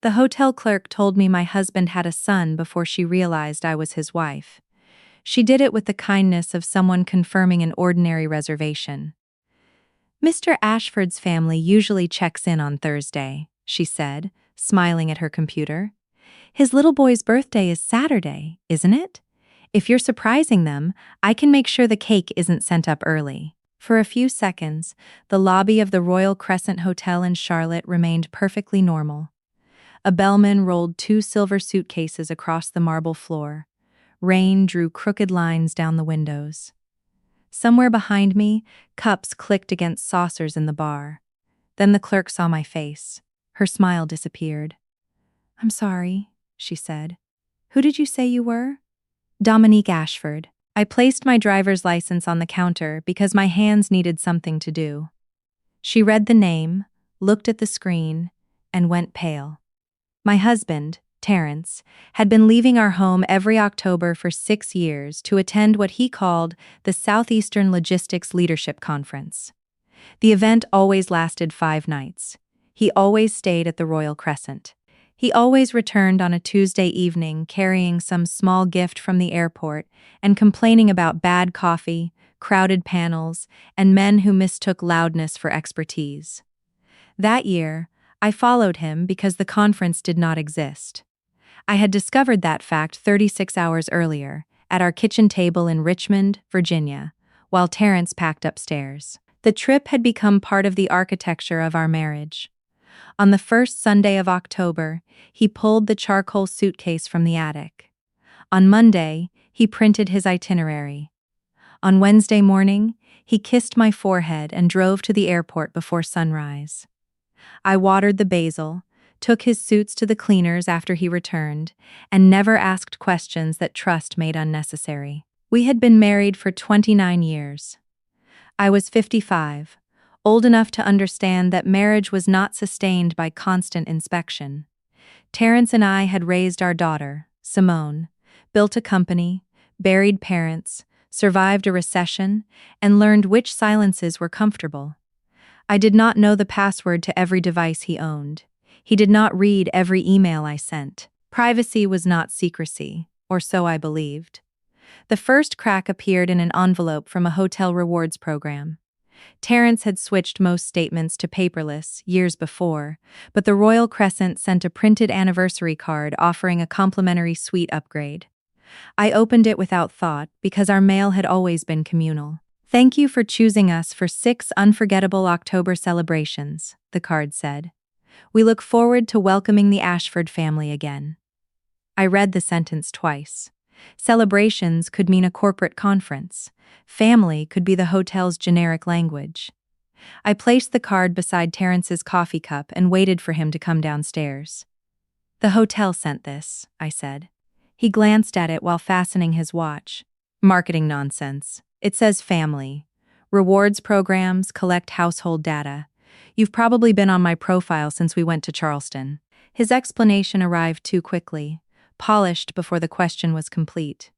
The hotel clerk told me my husband had a son before she realized I was his wife. She did it with the kindness of someone confirming an ordinary reservation. Mr. Ashford's family usually checks in on Thursday, she said, smiling at her computer. His little boy's birthday is Saturday, isn't it? If you're surprising them, I can make sure the cake isn't sent up early. For a few seconds, the lobby of the Royal Crescent Hotel in Charlotte remained perfectly normal. A bellman rolled 2 silver suitcases across the marble floor. Rain drew crooked lines down the windows. Somewhere behind me, cups clicked against saucers in the bar. Then the clerk saw my face. Her smile disappeared. "I'm sorry," she said. "Who did you say you were?" "Dominique Ashford." I placed my driver's license on the counter because my hands needed something to do. She read the name, looked at the screen, and went pale. My husband, Terrence, had been leaving our home every October for 6 years to attend what he called the Southeastern Logistics Leadership Conference. The event always lasted 5 nights. He always stayed at the Royal Crescent. He always returned on a Tuesday evening carrying some small gift from the airport and complaining about bad coffee, crowded panels, and men who mistook loudness for expertise. That year, I followed him because the conference did not exist. I had discovered that fact 36 hours earlier, at our kitchen table in Richmond, Virginia, while Terrence packed upstairs. The trip had become part of the architecture of our marriage. On the first Sunday of October, he pulled the charcoal suitcase from the attic. On Monday, he printed his itinerary. On Wednesday morning, he kissed my forehead and drove to the airport before sunrise. I watered the basil, took his suits to the cleaners after he returned, and never asked questions that trust made unnecessary. We had been married for 29 years. I was 55, old enough to understand that marriage was not sustained by constant inspection. Terrence and I had raised our daughter, Simone, built a company, buried parents, survived a recession, and learned which silences were comfortable. I did not know the password to every device he owned. He did not read every email I sent. Privacy was not secrecy, or so I believed. The first crack appeared in an envelope from a hotel rewards program. Terrence had switched most statements to paperless years before, but the Royal Crescent sent a printed anniversary card offering a complimentary suite upgrade. I opened it without thought because our mail had always been communal. "Thank you for choosing us for 6 unforgettable October celebrations," the card said. "We look forward to welcoming the Ashford family again." I read the sentence twice. Celebrations could mean a corporate conference. Family could be the hotel's generic language. I placed the card beside Terrence's coffee cup and waited for him to come downstairs. "The hotel sent this," I said. He glanced at it while fastening his watch. "Marketing nonsense. It says family. Rewards programs collect household data. You've probably been on my profile since we went to Charleston." His explanation arrived too quickly, polished before the question was complete.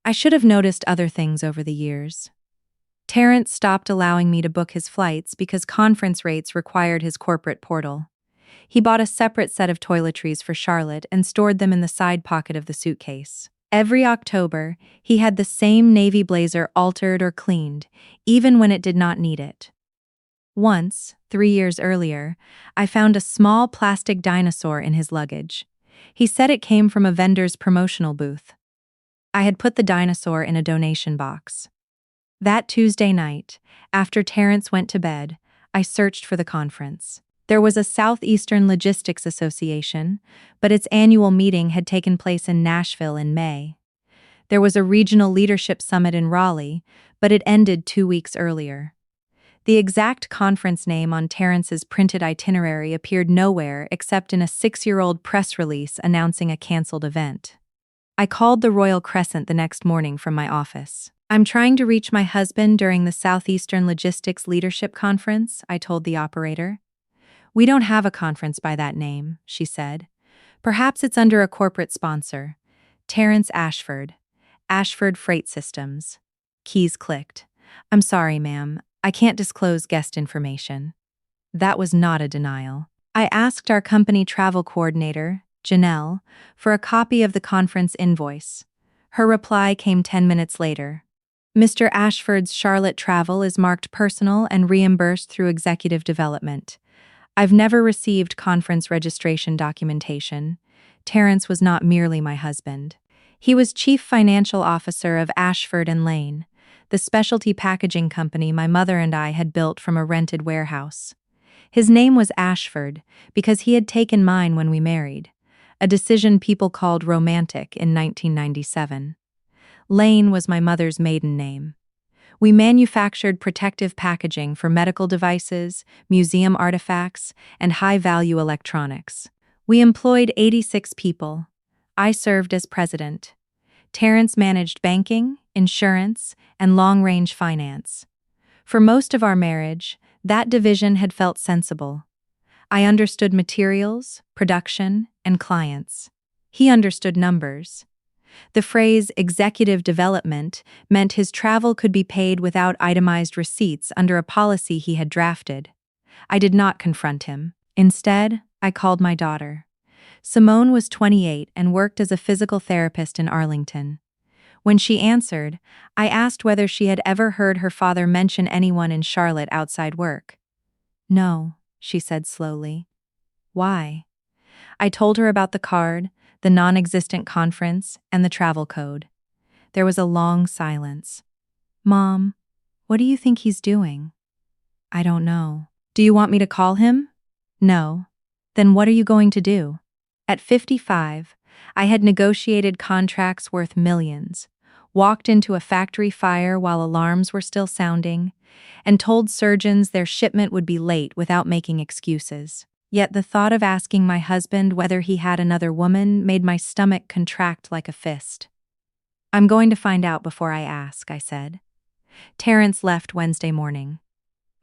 I should have noticed other things over the years. Terrence stopped allowing me to book his flights because conference rates required his corporate portal. He bought a separate set of toiletries for Charlotte and stored them in the side pocket of the suitcase. Every October, he had the same navy blazer altered or cleaned, even when it did not need it. Once, 3 years earlier, I found a small plastic dinosaur in his luggage. He said it came from a vendor's promotional booth. I had put the dinosaur in a donation box. That Tuesday night, after Terrence went to bed, I searched for the conference. There was a Southeastern Logistics Association, but its annual meeting had taken place in Nashville in May. There was a regional leadership summit in Raleigh, but it ended 2 weeks earlier. The exact conference name on Terrence's printed itinerary appeared nowhere except in a 6-year-old press release announcing a canceled event. I called the Royal Crescent the next morning from my office. "I'm trying to reach my husband during the Southeastern Logistics Leadership Conference," I told the operator. "We don't have a conference by that name," she said. "Perhaps it's under a corporate sponsor. Terrence Ashford. Ashford Freight Systems." Keys clicked. "I'm sorry, ma'am. I can't disclose guest information." That was not a denial. I asked our company travel coordinator, Janelle, for a copy of the conference invoice. Her reply came 10 minutes later. Mr. Ashford's Charlotte travel is marked personal and reimbursed through executive development. I've never received conference registration documentation. Terrence was not merely my husband. He was chief financial officer of Ashford and Lane, the specialty packaging company my mother and I had built from a rented warehouse. His name was Ashford because he had taken mine when we married, a decision people called romantic in 1997. Lane was my mother's maiden name. We manufactured protective packaging for medical devices, museum artifacts, and high-value electronics. We employed 86 people. I served as president. Terrence managed banking, insurance, and long-range finance. For most of our marriage, that division had felt sensible. I understood materials, production, and clients. He understood numbers. The phrase executive development meant his travel could be paid without itemized receipts under a policy he had drafted. I did not confront him. Instead, I called my daughter. Simone was 28 and worked as a physical therapist in Arlington. When she answered, I asked whether she had ever heard her father mention anyone in Charlotte outside work. No, she said slowly. Why? I told her about the card, the non-existent conference, and the travel code. There was a long silence. Mom, what do you think he's doing? I don't know. Do you want me to call him? No. Then what are you going to do? At 55, I had negotiated contracts worth millions, walked into a factory fire while alarms were still sounding, and told surgeons their shipment would be late without making excuses. Yet the thought of asking my husband whether he had another woman made my stomach contract like a fist. I'm going to find out before I ask, I said. Terrence left Wednesday morning.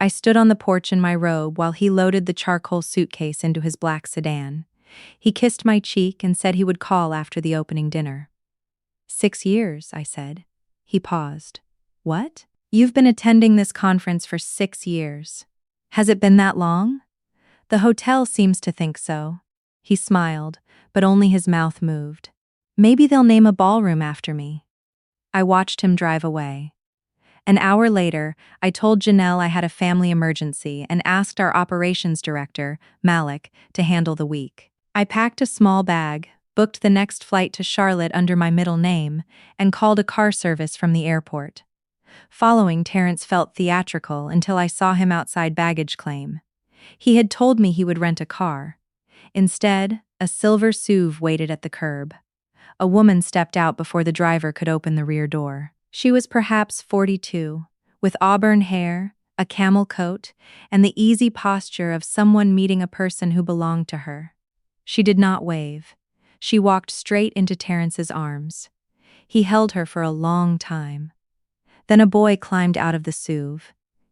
I stood on the porch in my robe while he loaded the charcoal suitcase into his black sedan. He kissed my cheek and said he would call after the opening dinner. 6 years, I said. He paused. What? You've been attending this conference for 6 years. Has it been that long? The hotel seems to think so. He smiled, but only his mouth moved. Maybe they'll name a ballroom after me. I watched him drive away. An hour later, I told Janelle I had a family emergency and asked our operations director, Malik, to handle the week. I packed a small bag, booked the next flight to Charlotte under my middle name, and called a car service from the airport. Following, Terrence felt theatrical until I saw him outside baggage claim. He had told me he would rent a car. Instead, a silver SUV waited at the curb. A woman stepped out before the driver could open the rear door. She was perhaps 42, with auburn hair, a camel coat, and the easy posture of someone meeting a person who belonged to her. She did not wave. She walked straight into Terrence's arms. He held her for a long time. Then a boy climbed out of the SUV.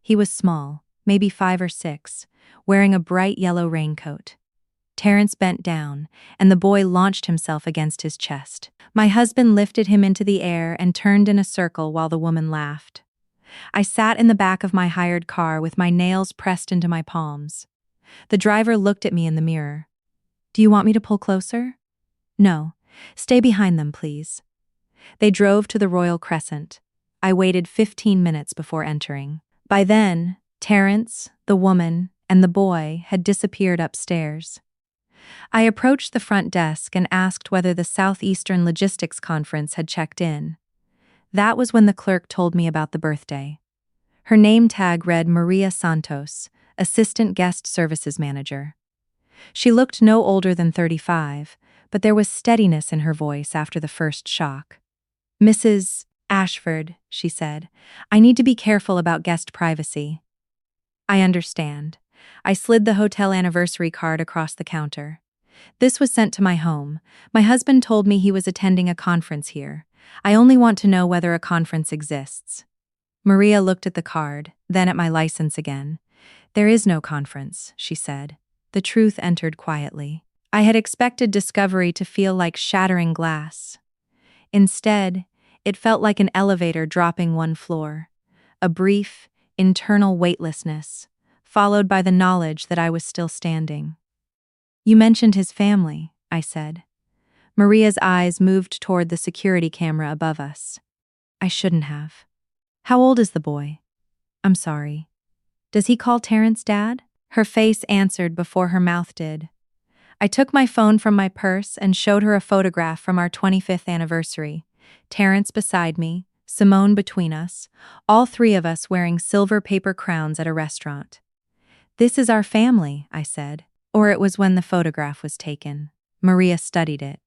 He was small, maybe 5 or 6, wearing a bright yellow raincoat. Terrence bent down, and the boy launched himself against his chest. My husband lifted him into the air and turned in a circle while the woman laughed. I sat in the back of my hired car with my nails pressed into my palms. The driver looked at me in the mirror. Do you want me to pull closer? No. Stay behind them, please. They drove to the Royal Crescent. I waited 15 minutes before entering. By then, Terrence, the woman, and the boy had disappeared upstairs. I approached the front desk and asked whether the Southeastern Logistics Conference had checked in. That was when the clerk told me about the birthday. Her name tag read Maria Santos, Assistant Guest Services Manager. She looked no older than 35, but there was steadiness in her voice after the first shock. Mrs. Ashford, she said, I need to be careful about guest privacy. I understand. I slid the hotel anniversary card across the counter. This was sent to my home. My husband told me he was attending a conference here. I only want to know whether a conference exists. Maria looked at the card, then at my license again. There is no conference, she said. The truth entered quietly. I had expected discovery to feel like shattering glass. Instead, it felt like an elevator dropping one floor. A brief, internal weightlessness, followed by the knowledge that I was still standing. You mentioned his family, I said. Maria's eyes moved toward the security camera above us. I shouldn't have. How old is the boy? I'm sorry. Does he call Terrence Dad? Her face answered before her mouth did. I took my phone from my purse and showed her a photograph from our 25th anniversary. Terrence beside me, Simone between us, all three of us wearing silver paper crowns at a restaurant. This is our family, I said. Or it was when the photograph was taken. Maria studied it.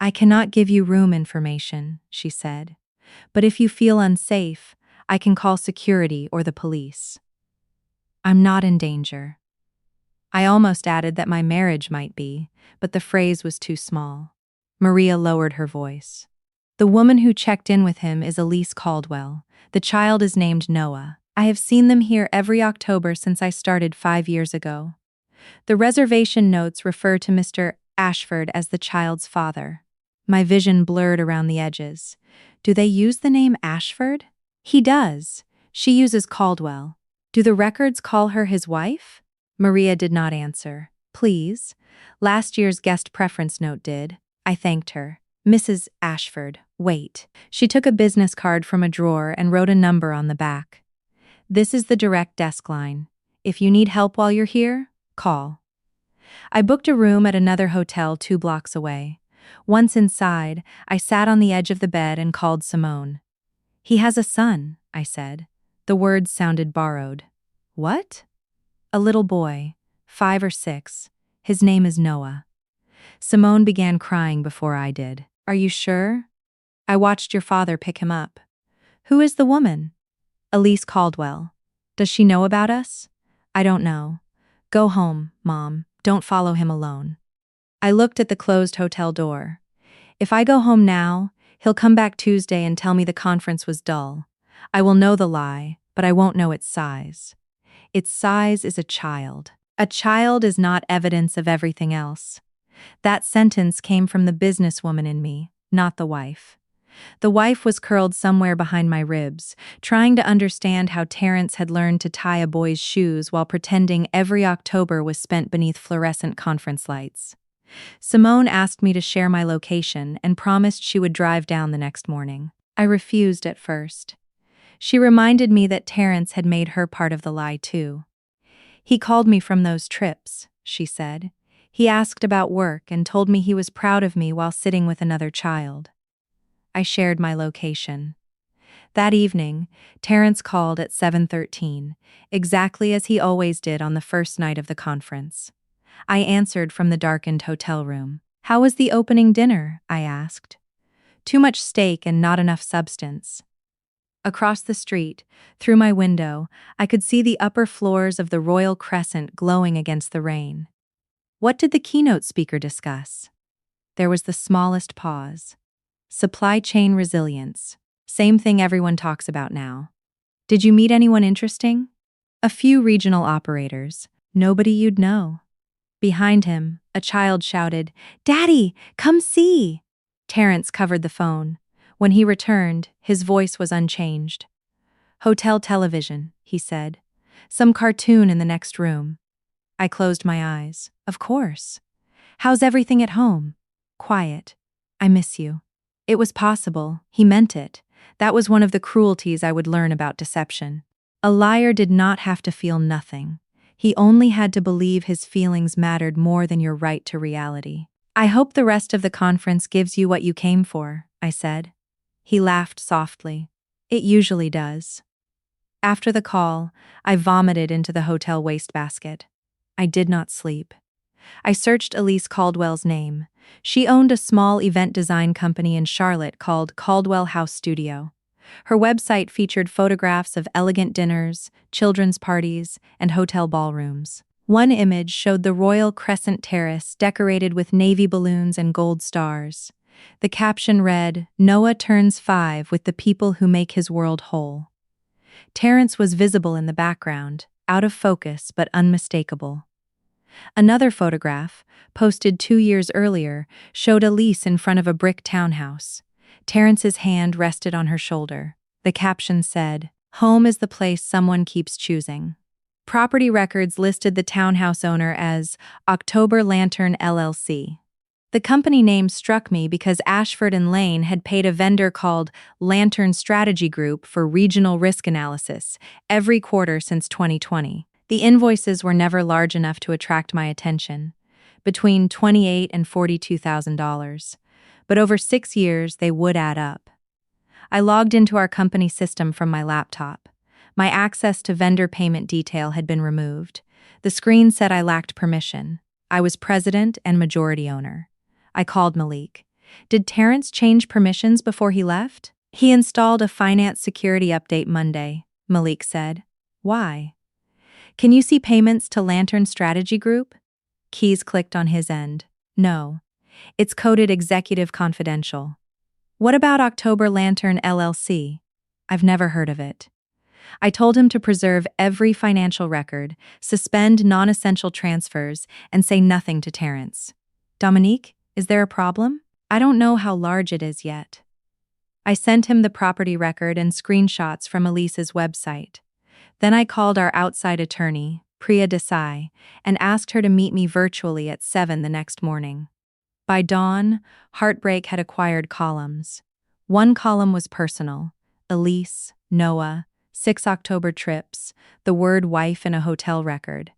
I cannot give you room information, she said. But if you feel unsafe, I can call security or the police. I'm not in danger. I almost added that my marriage might be, but the phrase was too small. Maria lowered her voice. The woman who checked in with him is Elise Caldwell. The child is named Noah. I have seen them here every October since I started 5 years ago. The reservation notes refer to Mr. Ashford as the child's father. My vision blurred around the edges. Do they use the name Ashford? He does. She uses Caldwell. Do the records call her his wife? Maria did not answer. Please. Last year's guest preference note did. I thanked her. Mrs. Ashford, wait. She took a business card from a drawer and wrote a number on the back. This is the direct desk line. If you need help while you're here, call. I booked a room at another hotel 2 blocks away. Once inside, I sat on the edge of the bed and called Simone. He has a son, I said. The words sounded borrowed. What? A little boy, 5 or 6. His name is Noah. Simone began crying before I did. Are you sure? I watched your father pick him up. Who is the woman? Elise Caldwell. Does she know about us? I don't know. Go home, Mom. Don't follow him alone. I looked at the closed hotel door. If I go home now, he'll come back Tuesday and tell me the conference was dull. I will know the lie, but I won't know its size. Its size is a child. A child is not evidence of everything else. That sentence came from the businesswoman in me, not the wife. The wife was curled somewhere behind my ribs, trying to understand how Terrence had learned to tie a boy's shoes while pretending every October was spent beneath fluorescent conference lights. Simone asked me to share my location and promised she would drive down the next morning. I refused at first. She reminded me that Terrence had made her part of the lie too. He called me from those trips, she said. He asked about work and told me he was proud of me while sitting with another child. I shared my location. That evening, Terrence called at 7:13, exactly as he always did on the first night of the conference. I answered from the darkened hotel room. How was the opening dinner? I asked. Too much steak and not enough substance. Across the street, through my window, I could see the upper floors of the Royal Crescent glowing against the rain. What did the keynote speaker discuss? There was the smallest pause. Supply chain resilience. Same thing everyone talks about now. Did you meet anyone interesting? A few regional operators. Nobody you'd know. Behind him, a child shouted, "Daddy, come see!" Terrence covered the phone. When he returned, his voice was unchanged. Hotel television, he said. Some cartoon in the next room. I closed my eyes. Of course. How's everything at home? Quiet. I miss you. It was possible. He meant it. That was one of the cruelties I would learn about deception. A liar did not have to feel nothing. He only had to believe his feelings mattered more than your right to reality. I hope the rest of the conference gives you what you came for, I said. He laughed softly. It usually does. After the call, I vomited into the hotel wastebasket. I did not sleep. I searched Elise Caldwell's name. She owned a small event design company in Charlotte called Caldwell House Studio. Her website featured photographs of elegant dinners, children's parties, and hotel ballrooms. One image showed the Royal Crescent Terrace decorated with navy balloons and gold stars. The caption read, "Noah turns 5 with the people who make his world whole." Terrence was visible in the background, out of focus but unmistakable. Another photograph, posted 2 years earlier, showed Elise in front of a brick townhouse. Terrence's hand rested on her shoulder. The caption said, "Home is the place someone keeps choosing." Property records listed the townhouse owner as October Lantern LLC. The company name struck me because Ashford and Lane had paid a vendor called Lantern Strategy Group for regional risk analysis every quarter since 2020. The invoices were never large enough to attract my attention, between $28,000 and $42,000, but over 6 years they would add up. I logged into our company system from my laptop. My access to vendor payment detail had been removed. The screen said I lacked permission. I was president and majority owner. I called Malik. Did Terrence change permissions before he left? He installed a finance security update Monday, Malik said. Why? Can you see payments to Lantern Strategy Group? Keys clicked on his end. No. It's coded executive confidential. What about October Lantern LLC? I've never heard of it. I told him to preserve every financial record, suspend non-essential transfers, and say nothing to Terrence. Dominique, is there a problem? I don't know how large it is yet. I sent him the property record and screenshots from Elise's website. Then I called our outside attorney, Priya Desai, and asked her to meet me virtually at 7 the next morning. By dawn, heartbreak had acquired columns. One column was personal: Elise, Noah, 6 October trips, the word wife in a hotel record.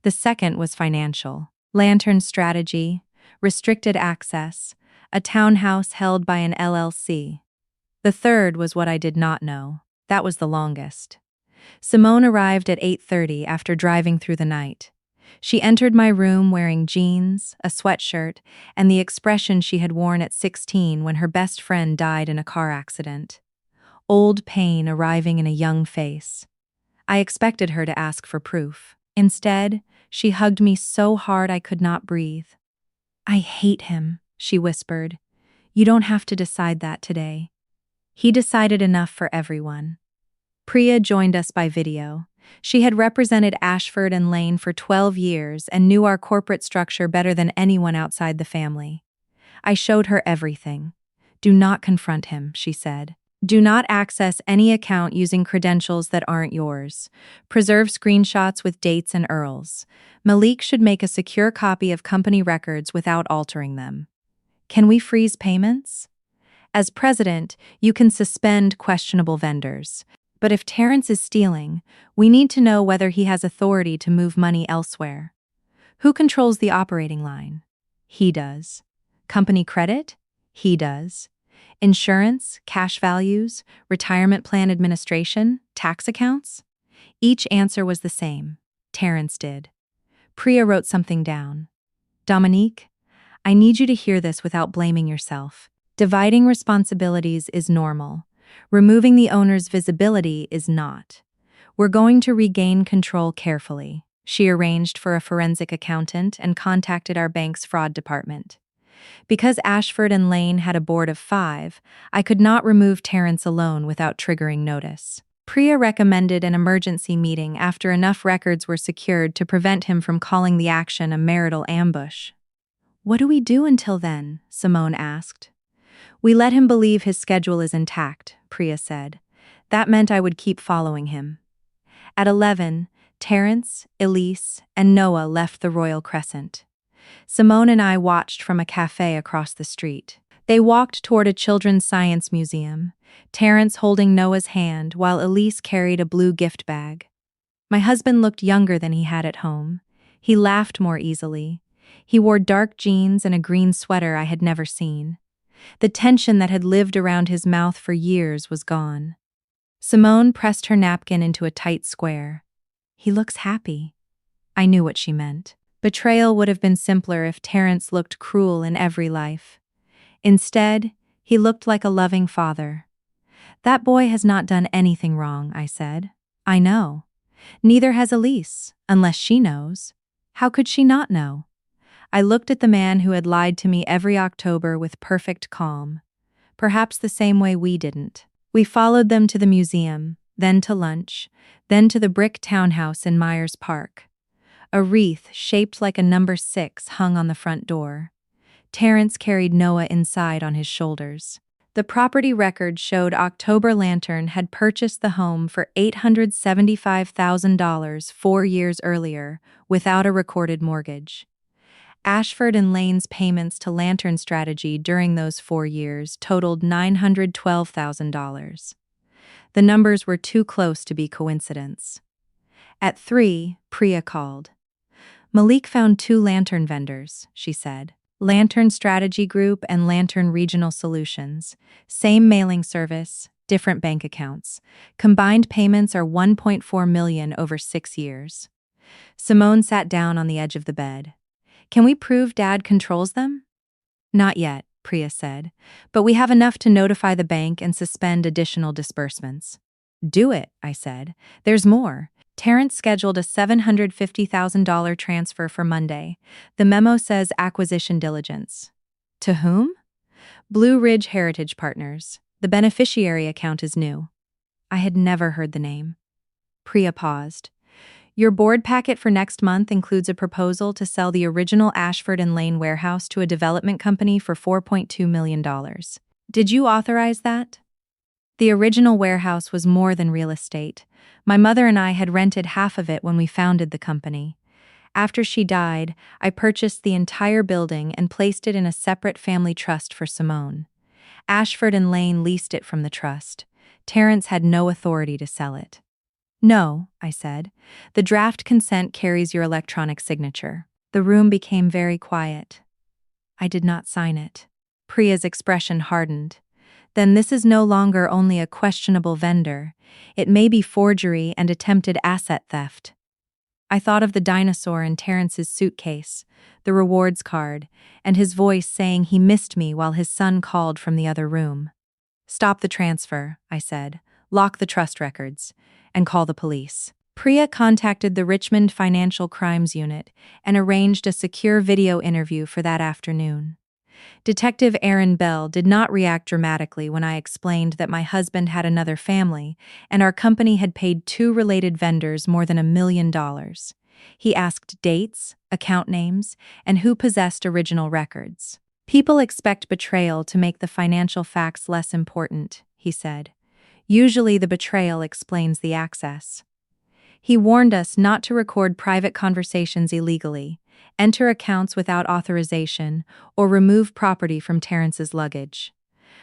The second was financial: Lantern Strategy, restricted access, a townhouse held by an LLC. The third was what I did not know. That was the longest. Simone arrived at 8:30 after driving through the night. She entered my room wearing jeans, a sweatshirt, and the expression she had worn at 16 when her best friend died in a car accident. Old pain arriving in a young face. I expected her to ask for proof. Instead, she hugged me so hard I could not breathe. I hate him, she whispered. You don't have to decide that today. He decided enough for everyone. Priya joined us by video. She had represented Ashford and Lane for 12 years and knew our corporate structure better than anyone outside the family. I showed her everything. Do not confront him, she said. Do not access any account using credentials that aren't yours. Preserve screenshots with dates and URLs. Malik should make a secure copy of company records without altering them. Can we freeze payments? As president, you can suspend questionable vendors. But if Terrence is stealing, we need to know whether he has authority to move money elsewhere. Who controls the operating line? He does. Company credit? He does. Insurance, cash values, retirement plan administration, tax accounts? Each answer was the same. Terrence did. Priya wrote something down. Dominique, I need you to hear this without blaming yourself. Dividing responsibilities is normal. Removing the owner's visibility is not. We're going to regain control carefully. She arranged for a forensic accountant and contacted our bank's fraud department. Because Ashford and Lane had a board of 5, I could not remove Terrence alone without triggering notice. Priya recommended an emergency meeting after enough records were secured to prevent him from calling the action a marital ambush. What do we do until then? Simone asked. We let him believe his schedule is intact, Priya said. That meant I would keep following him. At 11, Terrence, Elise, and Noah left the Royal Crescent. Simone and I watched from a cafe across the street. They walked toward a children's science museum, Terrence holding Noah's hand while Elise carried a blue gift bag. My husband looked younger than he had at home. He laughed more easily. He wore dark jeans and a green sweater I had never seen. The tension that had lived around his mouth for years was gone. Simone pressed her napkin into a tight square. He looks happy. I knew what she meant. Betrayal would have been simpler if Terrence looked cruel in every life. Instead, he looked like a loving father. That boy has not done anything wrong, I said. I know. Neither has Elise, unless she knows. How could she not know? I looked at the man who had lied to me every October with perfect calm. Perhaps the same way we didn't. We followed them to the museum, then to lunch, then to the brick townhouse in Myers Park. A wreath shaped like a number 6 hung on the front door. Terrence carried Noah inside on his shoulders. The property record showed October Lantern had purchased the home for $875,000 4 years earlier, without a recorded mortgage. Ashford and Lane's payments to Lantern Strategy during those 4 years totaled $912,000. The numbers were too close to be coincidence. At 3, Priya called. Malik found 2 Lantern vendors, she said. Lantern Strategy Group and Lantern Regional Solutions. Same mailing service, different bank accounts. Combined payments are $1.4 million over 6 years. Simone sat down on the edge of the bed. Can we prove Dad controls them? Not yet, Priya said, but we have enough to notify the bank and suspend additional disbursements. Do it, I said. There's more. Terrence scheduled a $750,000 transfer for Monday. The memo says acquisition diligence. To whom? Blue Ridge Heritage Partners. The beneficiary account is new. I had never heard the name. Priya paused. Your board packet for next month includes a proposal to sell the original Ashford and Lane warehouse to a development company for $4.2 million. Did you authorize that? The original warehouse was more than real estate. My mother and I had rented half of it when we founded the company. After she died, I purchased the entire building and placed it in a separate family trust for Simone. Ashford and Lane leased it from the trust. Terrence had no authority to sell it. No, I said. The draft consent carries your electronic signature. The room became very quiet. I did not sign it. Priya's expression hardened. Then this is no longer only a questionable vendor. It may be forgery and attempted asset theft. I thought of the dinosaur in Terrence's suitcase, the rewards card, and his voice saying he missed me while his son called from the other room. Stop the transfer, I said. Lock the trust records, and call the police. Priya contacted the Richmond Financial Crimes Unit and arranged a secure video interview for that afternoon. Detective Aaron Bell did not react dramatically when I explained that my husband had another family and our company had paid 2 related vendors more than $1 million. He asked dates, account names, and who possessed original records. People expect betrayal to make the financial facts less important, he said. Usually the betrayal explains the access. He warned us not to record private conversations illegally, enter accounts without authorization, or remove property from Terrence's luggage.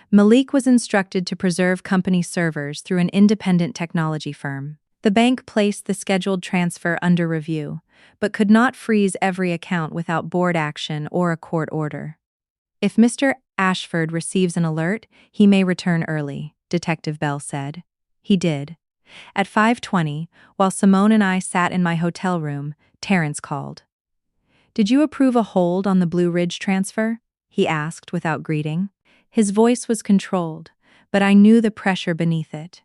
Malik was instructed to preserve company servers through an independent technology firm. The bank placed the scheduled transfer under review, but could not freeze every account without board action or a court order. If Mr. Ashford receives an alert, he may return early, Detective Bell said. He did. At 5:20, while Simone and I sat in my hotel room, Terrence called. Did you approve a hold on the Blue Ridge transfer? He asked without greeting. His voice was controlled, but I knew the pressure beneath it.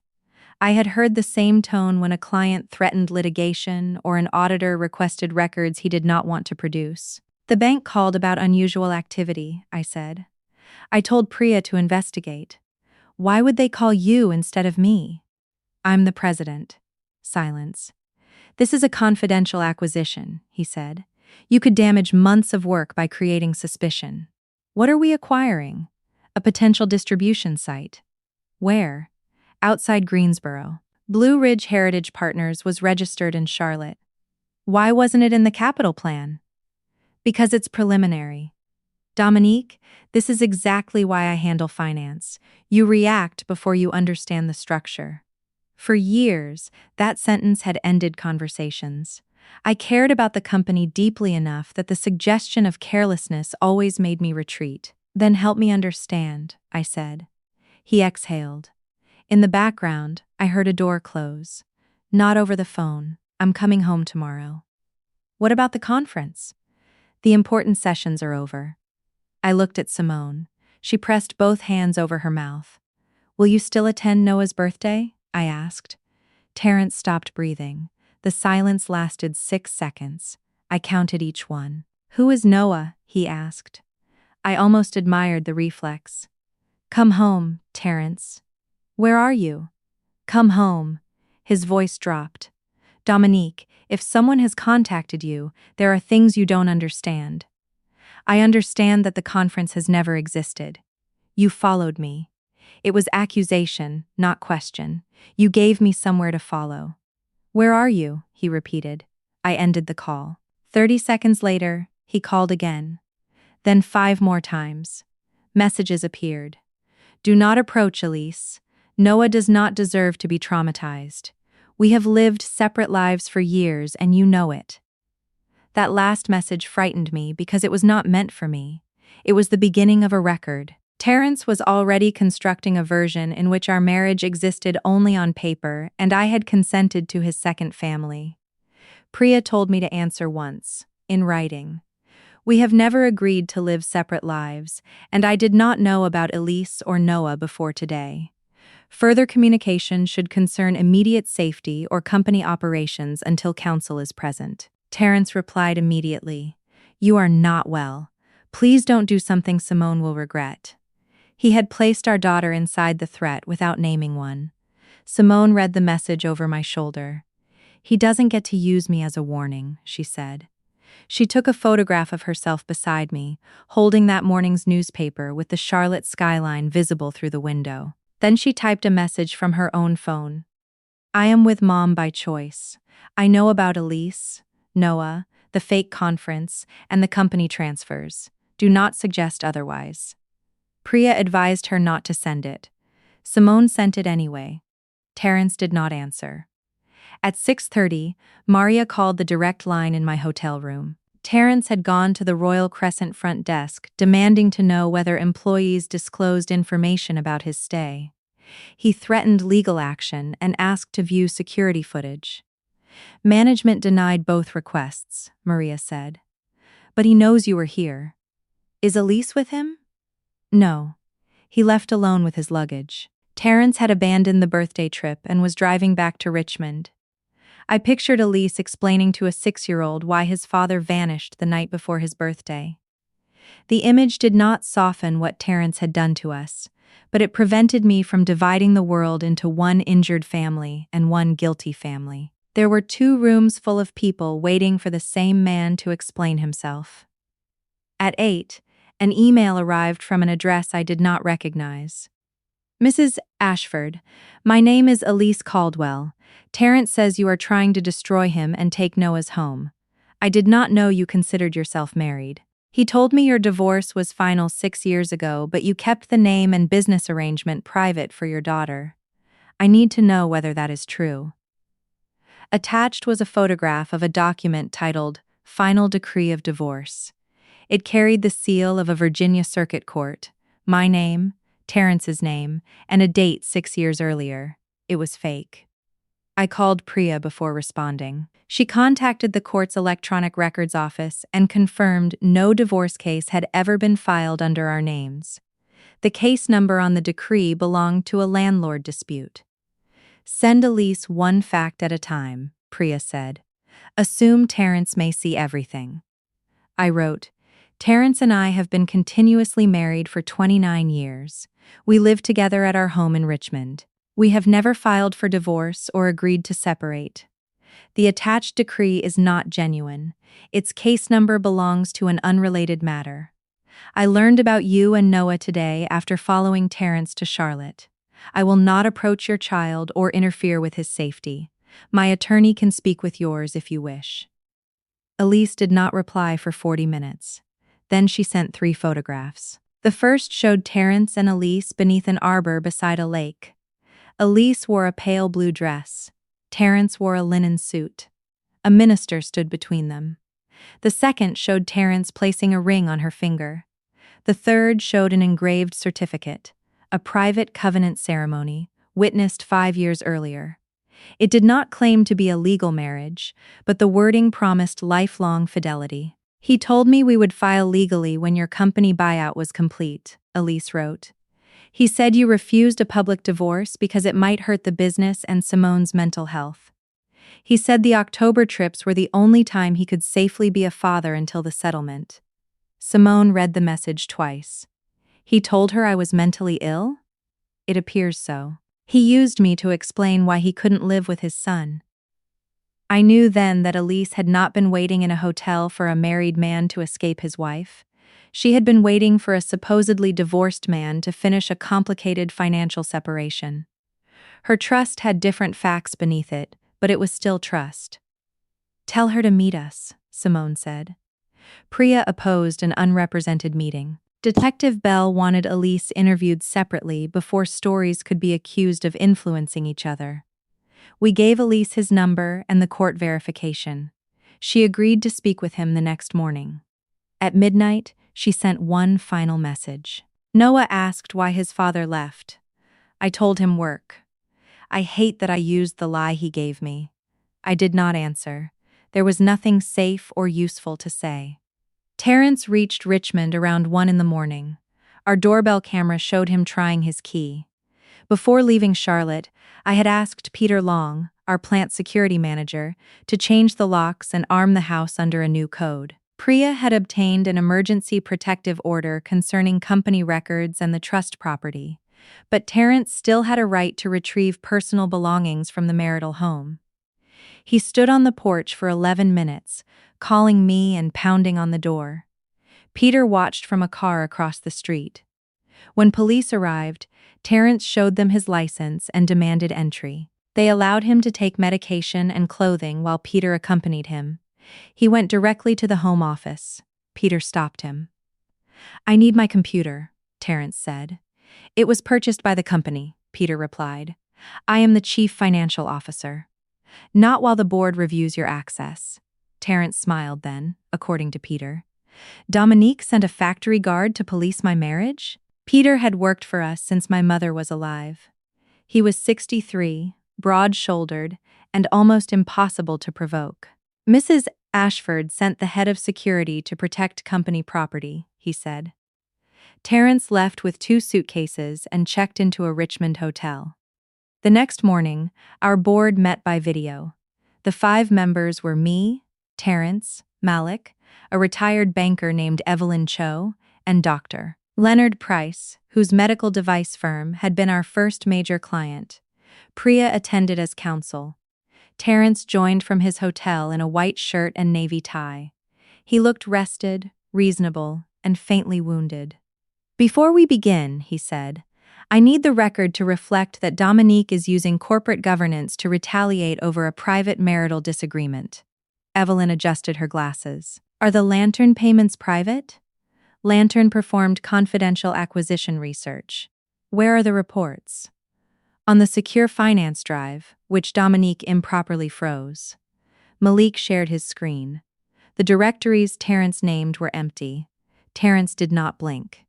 I had heard the same tone when a client threatened litigation or an auditor requested records he did not want to produce. The bank called about unusual activity, I said. I told Priya to investigate. Why would they call you instead of me? I'm the president. Silence. This is a confidential acquisition, he said. You could damage months of work by creating suspicion. What are we acquiring? A potential distribution site. Where? Outside Greensboro. Blue Ridge Heritage Partners was registered in Charlotte. Why wasn't it in the capital plan? Because it's preliminary. Dominique, this is exactly why I handle finance. You react before you understand the structure. For years, that sentence had ended conversations. I cared about the company deeply enough that the suggestion of carelessness always made me retreat. Then help me understand, I said. He exhaled. In the background, I heard a door close. Not over the phone. I'm coming home tomorrow. What about the conference? The important sessions are over. I looked at Simone. She pressed both hands over her mouth. Will you still attend Noah's birthday? I asked. Terrence stopped breathing. The silence lasted 6 seconds. I counted each one. Who is Noah? He asked. I almost admired the reflex. Come home, Terrence. Where are you? Come home. His voice dropped. Dominique, if someone has contacted you, there are things you don't understand. I understand that the conference has never existed. You followed me. It was accusation, not question. You gave me somewhere to follow. Where are you? He repeated. I ended the call. 30 seconds later, he called again. Then 5 more times. Messages appeared. Do not approach, Elise. Noah does not deserve to be traumatized. We have lived separate lives for years and you know it. That last message frightened me because it was not meant for me. It was the beginning of a record. Terrence was already constructing a version in which our marriage existed only on paper, and I had consented to his second family. Priya told me to answer once, in writing. We have never agreed to live separate lives, and I did not know about Elise or Noah before today. Further communication should concern immediate safety or company operations until counsel is present. Terrence replied immediately, You are not well. Please don't do something Simone will regret. He had placed our daughter inside the threat without naming one. Simone read the message over my shoulder. He doesn't get to use me as a warning, she said. She took a photograph of herself beside me, holding that morning's newspaper with the Charlotte skyline visible through the window. Then she typed a message from her own phone. I am with Mom by choice. I know about Elise, Noah, the fake conference, and the company transfers. Do not suggest otherwise. Priya advised her not to send it. Simone sent it anyway. Terrence did not answer. At 6:30, Maria called the direct line in my hotel room. Terrence had gone to the Royal Crescent front desk, demanding to know whether employees disclosed information about his stay. He threatened legal action and asked to view security footage. Management denied both requests, Maria said. But he knows you were here. Is Elise with him? No. He left alone with his luggage. Terrence had abandoned the birthday trip and was driving back to Richmond. I pictured Elise explaining to a 6-year-old why his father vanished the night before his birthday. The image did not soften what Terrence had done to us, but it prevented me from dividing the world into one injured family and one guilty family. There were 2 rooms full of people waiting for the same man to explain himself. At 8, an email arrived from an address I did not recognize. Mrs. Ashford, my name is Elise Caldwell. Terrence says you are trying to destroy him and take Noah's home. I did not know you considered yourself married. He told me your divorce was final 6 years ago, but you kept the name and business arrangement private for your daughter. I need to know whether that is true. Attached was a photograph of a document titled Final Decree of Divorce. It carried the seal of a Virginia Circuit Court, my name, Terrence's name, and a date 6 years earlier. It was fake. I called Priya before responding. She contacted the court's electronic records office and confirmed no divorce case had ever been filed under our names. The case number on the decree belonged to a landlord dispute. Send Elise one fact at a time, Priya said. Assume Terrence may see everything. I wrote, Terrence and I have been continuously married for 29 years. We live together at our home in Richmond. We have never filed for divorce or agreed to separate. The attached decree is not genuine. Its case number belongs to an unrelated matter. I learned about you and Noah today after following Terrence to Charlotte. I will not approach your child or interfere with his safety. My attorney can speak with yours if you wish. Elise did not reply for 40 minutes. Then she sent 3 photographs. The first showed Terrence and Elise beneath an arbor beside a lake. Elise wore a pale blue dress. Terrence wore a linen suit. A minister stood between them. The second showed Terrence placing a ring on her finger. The third showed an engraved certificate, a private covenant ceremony, witnessed 5 years earlier. It did not claim to be a legal marriage, but the wording promised lifelong fidelity. He told me we would file legally when your company buyout was complete, Elise wrote. He said you refused a public divorce because it might hurt the business and Simone's mental health. He said the October trips were the only time he could safely be a father until the settlement. Simone read the message twice. He told her I was mentally ill? It appears so. He used me to explain why he couldn't live with his son. I knew then that Elise had not been waiting in a hotel for a married man to escape his wife. She had been waiting for a supposedly divorced man to finish a complicated financial separation. Her trust had different facts beneath it, but it was still trust. "Tell her to meet us," Simone said. Priya opposed an unrepresented meeting. Detective Bell wanted Elise interviewed separately before stories could be accused of influencing each other. We gave Elise his number and the court verification. She agreed to speak with him the next morning. At midnight, she sent one final message. Noah asked why his father left. I told him work. I hate that I used the lie he gave me. I did not answer. There was nothing safe or useful to say. Terrence reached Richmond around 1 in the morning. Our doorbell camera showed him trying his key. Before leaving Charlotte, I had asked Peter Long, our plant security manager, to change the locks and arm the house under a new code. Priya had obtained an emergency protective order concerning company records and the trust property, but Terrence still had a right to retrieve personal belongings from the marital home. He stood on the porch for 11 minutes, calling me and pounding on the door. Peter watched from a car across the street. When police arrived, Terrence showed them his license and demanded entry. They allowed him to take medication and clothing while Peter accompanied him. He went directly to the home office. Peter stopped him. "I need my computer," Terrence said. "It was purchased by the company," Peter replied. "I am the chief financial officer." "Not while the board reviews your access." Terrence smiled then, according to Peter. "Dominique sent a factory guard to police my marriage?" Peter had worked for us since my mother was alive. He was 63, broad-shouldered, and almost impossible to provoke. "Mrs. Ashford sent the head of security to protect company property," he said. Terrence left with 2 suitcases and checked into a Richmond hotel. The next morning, our board met by video. The 5 members were me, Terrence, Malik, a retired banker named Evelyn Cho, and Dr. Leonard Price, whose medical device firm had been our first major client. Priya attended as counsel. Terrence joined from his hotel in a white shirt and navy tie. He looked rested, reasonable, and faintly wounded. "Before we begin," he said, "I need the record to reflect that Dominique is using corporate governance to retaliate over a private marital disagreement." Evelyn adjusted her glasses. "Are the Lantern payments private?" Lantern performed confidential acquisition research. "Where are the reports?" "On the secure finance drive, which Dominique improperly froze." Malik shared his screen. The directories Terrence named were empty. Terrence did not blink.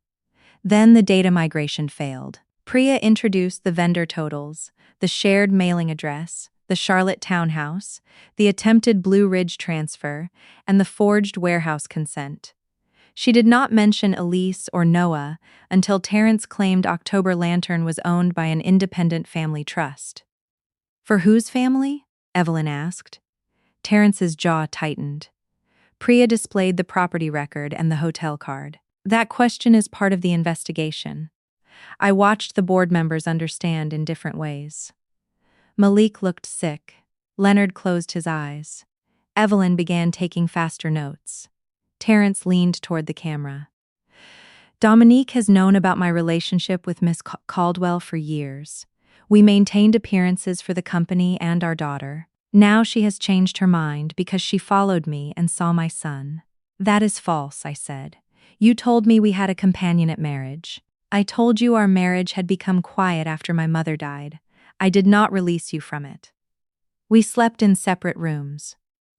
Then the data migration failed. Priya introduced the vendor totals, the shared mailing address, the Charlotte townhouse, the attempted Blue Ridge transfer, and the forged warehouse consent. She did not mention Elise or Noah until Terrence claimed October Lantern was owned by an independent family trust. "For whose family?" Evelyn asked. Terrence's jaw tightened. Priya displayed the property record and the hotel card. "That question is part of the investigation." I watched the board members understand in different ways. Malik looked sick. Leonard closed his eyes. Evelyn began taking faster notes. Terrence leaned toward the camera. "Dominique has known about my relationship with Miss Caldwell for years. We maintained appearances for the company and our daughter. Now she has changed her mind because she followed me and saw my son." "That is false," I said. "You told me we had a companionate marriage. I told you our marriage had become quiet after my mother died. I did not release you from it." We slept in separate rooms.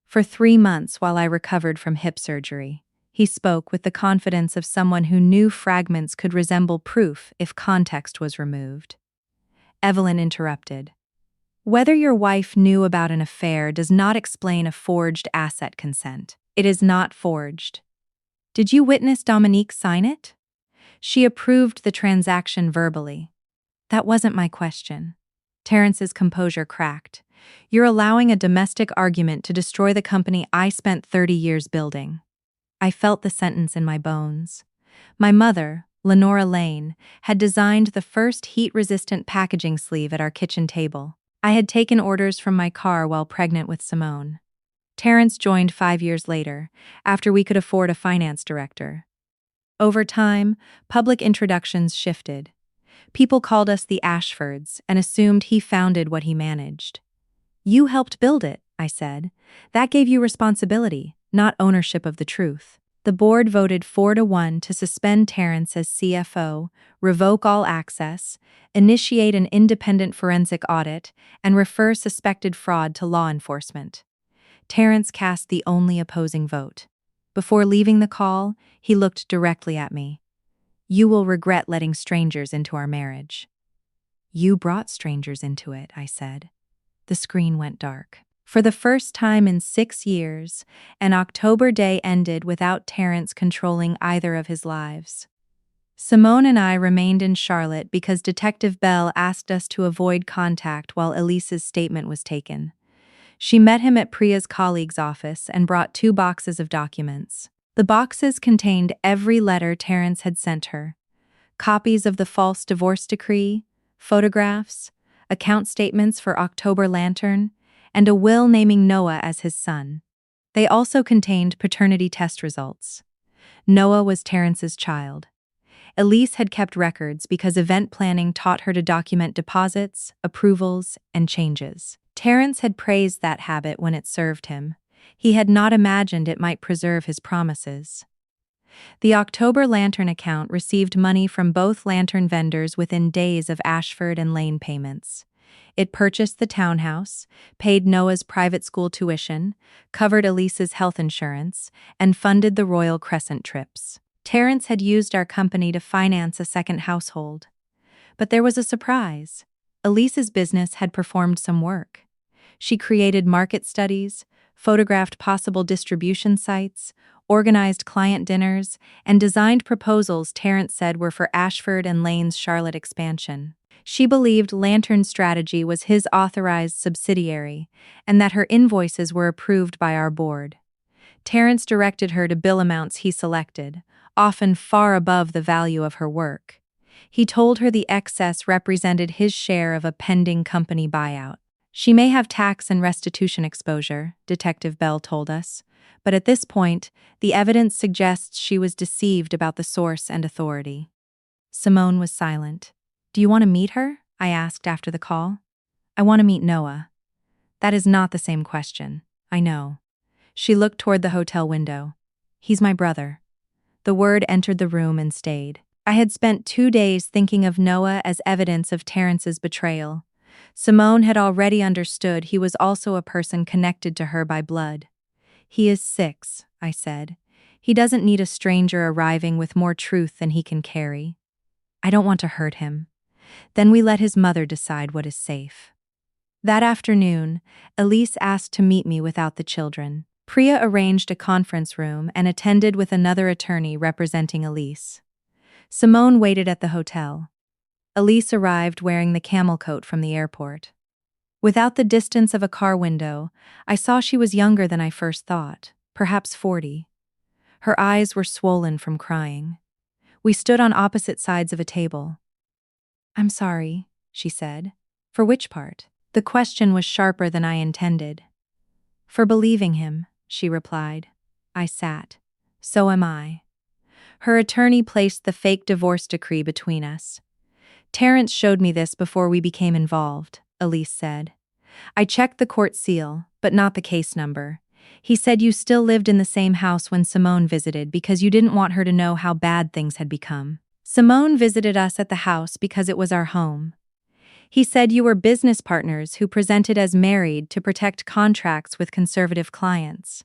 For 3 months while I recovered from hip surgery, he spoke with the confidence of someone who knew fragments could resemble proof if context was removed. Evelyn interrupted. "Whether your wife knew about an affair does not explain a forged asset consent. It is not forged." "Did you witness Dominique sign it?" "She approved the transaction verbally." "That wasn't my question." Terrence's composure cracked. "You're allowing a domestic argument to destroy the company I spent 30 years building." I felt the sentence in my bones. My mother, Lenora Lane, had designed the first heat-resistant packaging sleeve at our kitchen table. I had taken orders from my car while pregnant with Simone. Terrence joined 5 years later, after we could afford a finance director. Over time, public introductions shifted. People called us the Ashfords and assumed he founded what he managed. You helped build it, I said. That gave you responsibility, not ownership of the truth. The board voted 4-1 to suspend Terrence as CFO, revoke all access, initiate an independent forensic audit, and refer suspected fraud to law enforcement. Terrence cast the only opposing vote. Before leaving the call, he looked directly at me. You will regret letting strangers into our marriage. You brought strangers into it, I said. The screen went dark. For the first time in 6 years, an October day ended without Terrence controlling either of his lives. Simone and I remained in Charlotte because Detective Bell asked us to avoid contact while Elise's statement was taken. She met him at Priya's colleague's office and brought 2 boxes of documents. The boxes contained every letter Terrence had sent her, copies of the false divorce decree, photographs, account statements for October Lantern, and a will naming Noah as his son. They also contained paternity test results. Noah was Terrence's child. Elise had kept records because event planning taught her to document deposits, approvals, and changes. Terrence had praised that habit when it served him. He had not imagined it might preserve his promises. The October Lantern account received money from both lantern vendors within days of Ashford and Lane payments. It purchased the townhouse, paid Noah's private school tuition, covered Elise's health insurance, and funded the Royal Crescent trips. Terrence had used our company to finance a second household. But there was a surprise. Elise's business had performed some work. She created market studies, photographed possible distribution sites, organized client dinners, and designed proposals Terrence said were for Ashford and Lane's Charlotte expansion. She believed Lantern Strategy was his authorized subsidiary, and that her invoices were approved by our board. Terrence directed her to bill amounts he selected, often far above the value of her work. He told her the excess represented his share of a pending company buyout. She may have tax and restitution exposure, Detective Bell told us, but at this point, the evidence suggests she was deceived about the source and authority. Simone was silent. Do you want to meet her? I asked after the call. I want to meet Noah. That is not the same question. I know. She looked toward the hotel window. He's my brother. The word entered the room and stayed. I had spent 2 days thinking of Noah as evidence of Terrence's betrayal. Simone had already understood he was also a person connected to her by blood. He is 6, I said. He doesn't need a stranger arriving with more truth than he can carry. I don't want to hurt him. Then we let his mother decide what is safe. That afternoon, Elise asked to meet me without the children. Priya arranged a conference room and attended with another attorney representing Elise. Simone waited at the hotel. Elise arrived wearing the camel coat from the airport. Without the distance of a car window, I saw she was younger than I first thought, perhaps 40. Her eyes were swollen from crying. We stood on opposite sides of a table. I'm sorry, she said. For which part? The question was sharper than I intended. For believing him, she replied. I sat. So am I. Her attorney placed the fake divorce decree between us. Terrence showed me this before we became involved, Elise said. I checked the court seal, but not the case number. He said you still lived in the same house when Simone visited because you didn't want her to know how bad things had become. Simone visited us at the house because it was our home. He said you were business partners who presented as married to protect contracts with conservative clients.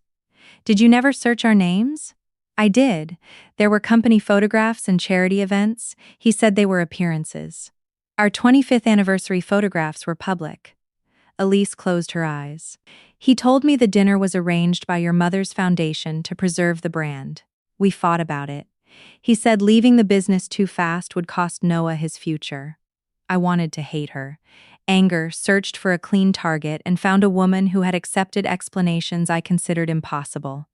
Did you never search our names? I did. There were company photographs and charity events. He said they were appearances. Our 25th anniversary photographs were public. Elise closed her eyes. He told me the dinner was arranged by your mother's foundation to preserve the brand. We fought about it. He said leaving the business too fast would cost Noah his future. I wanted to hate her. Anger searched for a clean target and found a woman who had accepted explanations I considered impossible.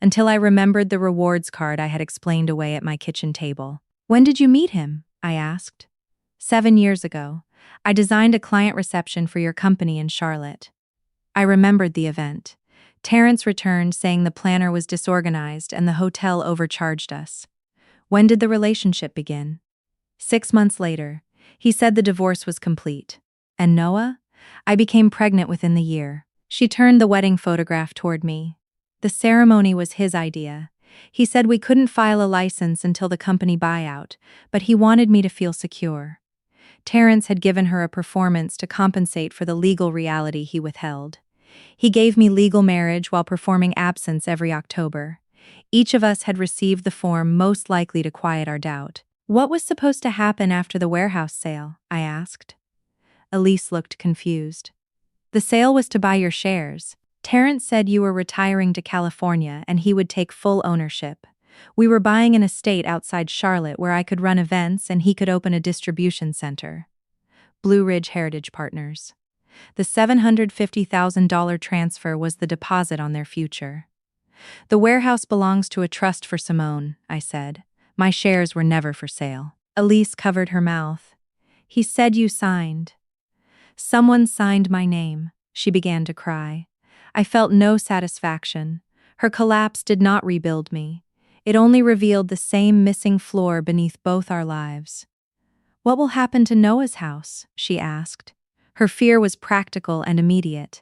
Until I remembered the rewards card I had explained away at my kitchen table. When did you meet him? I asked. 7 years ago. I designed a client reception for your company in Charlotte. I remembered the event. Terrence returned saying the planner was disorganized and the hotel overcharged us. When did the relationship begin? 6 months later. He said the divorce was complete. And Noah? I became pregnant within the year. She turned the wedding photograph toward me. The ceremony was his idea. He said we couldn't file a license until the company buyout, but he wanted me to feel secure. Terrence had given her a performance to compensate for the legal reality he withheld. He gave me legal marriage while performing absence every October. Each of us had received the form most likely to quiet our doubt. What was supposed to happen after the warehouse sale? I asked. Elise looked confused. The sale was to buy your shares. Terrence said you were retiring to California and he would take full ownership. We were buying an estate outside Charlotte where I could run events and he could open a distribution center. Blue Ridge Heritage Partners. The $750,000 transfer was the deposit on their future. The warehouse belongs to a trust for Simone, I said. My shares were never for sale. Elise covered her mouth. He said you signed. Someone signed my name. She began to cry. I felt no satisfaction. Her collapse did not rebuild me. It only revealed the same missing floor beneath both our lives. What will happen to Noah's house? She asked. Her fear was practical and immediate.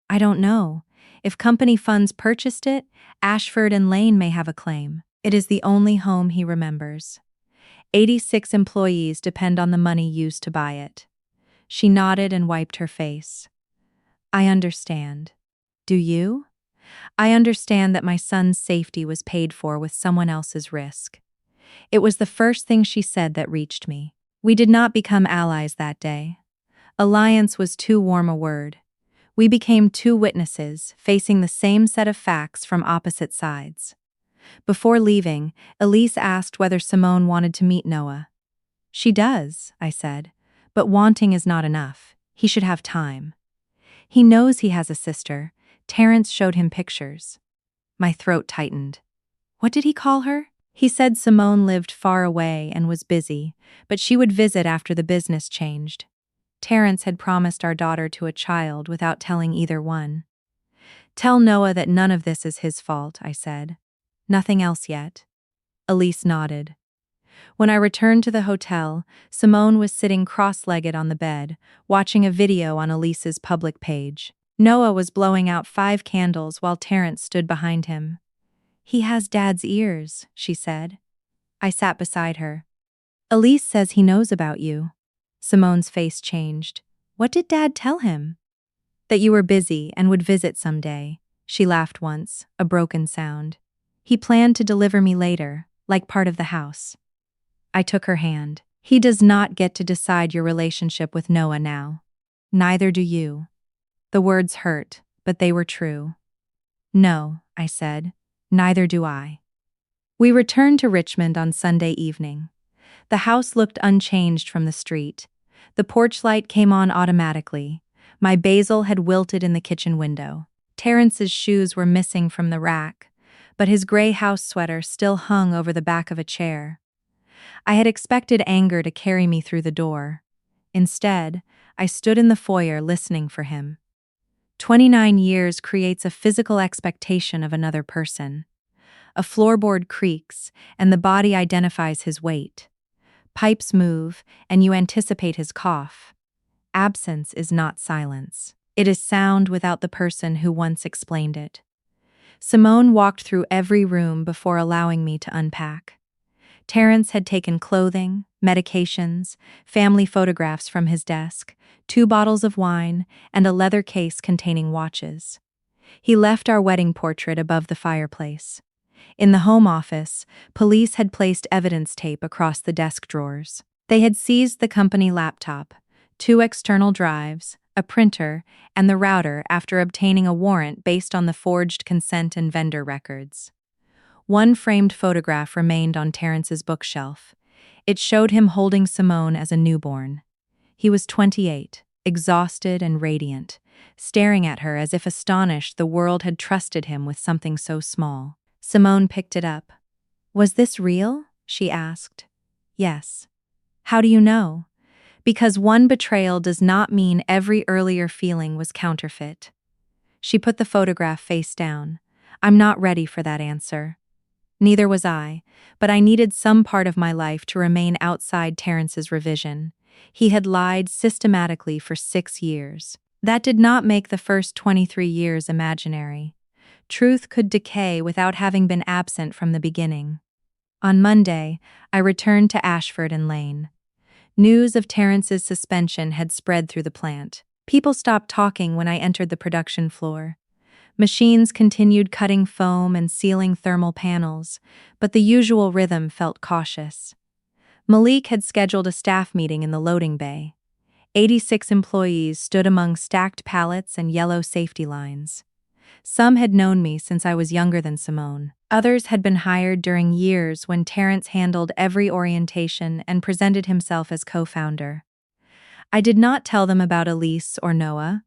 I don't know. If company funds purchased it, Ashford and Lane may have a claim. It is the only home he remembers. 86 employees depend on the money used to buy it. She nodded and wiped her face. I understand. Do you? I understand that my son's safety was paid for with someone else's risk. It was the first thing she said that reached me. We did not become allies that day. Alliance was too warm a word. We became two witnesses, facing the same set of facts from opposite sides. Before leaving, Elise asked whether Simone wanted to meet Noah. She does, I said, but wanting is not enough. He should have time. He knows he has a sister. Terrence showed him pictures. My throat tightened. What did he call her? He said Simone lived far away and was busy, but she would visit after the business changed. Terrence had promised our daughter to a child without telling either one. Tell Noah that none of this is his fault, I said. Nothing else yet. Elise nodded. When I returned to the hotel, Simone was sitting cross-legged on the bed, watching a video on Elise's public page. Noah was blowing out 5 candles while Terrence stood behind him. He has Dad's ears, she said. I sat beside her. Elise says he knows about you. Simone's face changed. What did Dad tell him? That you were busy and would visit someday. She laughed once, a broken sound. He planned to deliver me later, like part of the house. I took her hand. He does not get to decide your relationship with Noah now. Neither do you. The words hurt, but they were true. No, I said. Neither do I. We returned to Richmond on Sunday evening. The house looked unchanged from the street. The porch light came on automatically. My basil had wilted in the kitchen window. Terrence's shoes were missing from the rack, but his gray house sweater still hung over the back of a chair. I had expected anger to carry me through the door. Instead, I stood in the foyer listening for him. 29 years creates a physical expectation of another person. A floorboard creaks, and the body identifies his weight. Pipes move, and you anticipate his cough. Absence is not silence. It is sound without the person who once explained it. Simone walked through every room before allowing me to unpack. Terrence had taken clothing, medications, family photographs from his desk, 2 bottles of wine, and a leather case containing watches. He left our wedding portrait above the fireplace. In the home office, police had placed evidence tape across the desk drawers. They had seized the company laptop, 2 external drives, a printer, and the router after obtaining a warrant based on the forged consent and vendor records. 1 framed photograph remained on Terrence's bookshelf. It showed him holding Simone as a newborn. He was 28, exhausted and radiant, staring at her as if astonished the world had trusted him with something so small. Simone picked it up. Was this real? She asked. Yes. How do you know? Because one betrayal does not mean every earlier feeling was counterfeit. She put the photograph face down. I'm not ready for that answer. Neither was I, but I needed some part of my life to remain outside Terrence's revision. He had lied systematically for 6 years. That did not make the first 23 years imaginary. Truth could decay without having been absent from the beginning. On Monday, I returned to Ashford and Lane. News of Terrence's suspension had spread through the plant. People stopped talking when I entered the production floor. Machines continued cutting foam and sealing thermal panels, but the usual rhythm felt cautious. Malik had scheduled a staff meeting in the loading bay. 86 employees stood among stacked pallets and yellow safety lines. Some had known me since I was younger than Simone. Others had been hired during years when Terrence handled every orientation and presented himself as co-founder. I did not tell them about Elise or Noah.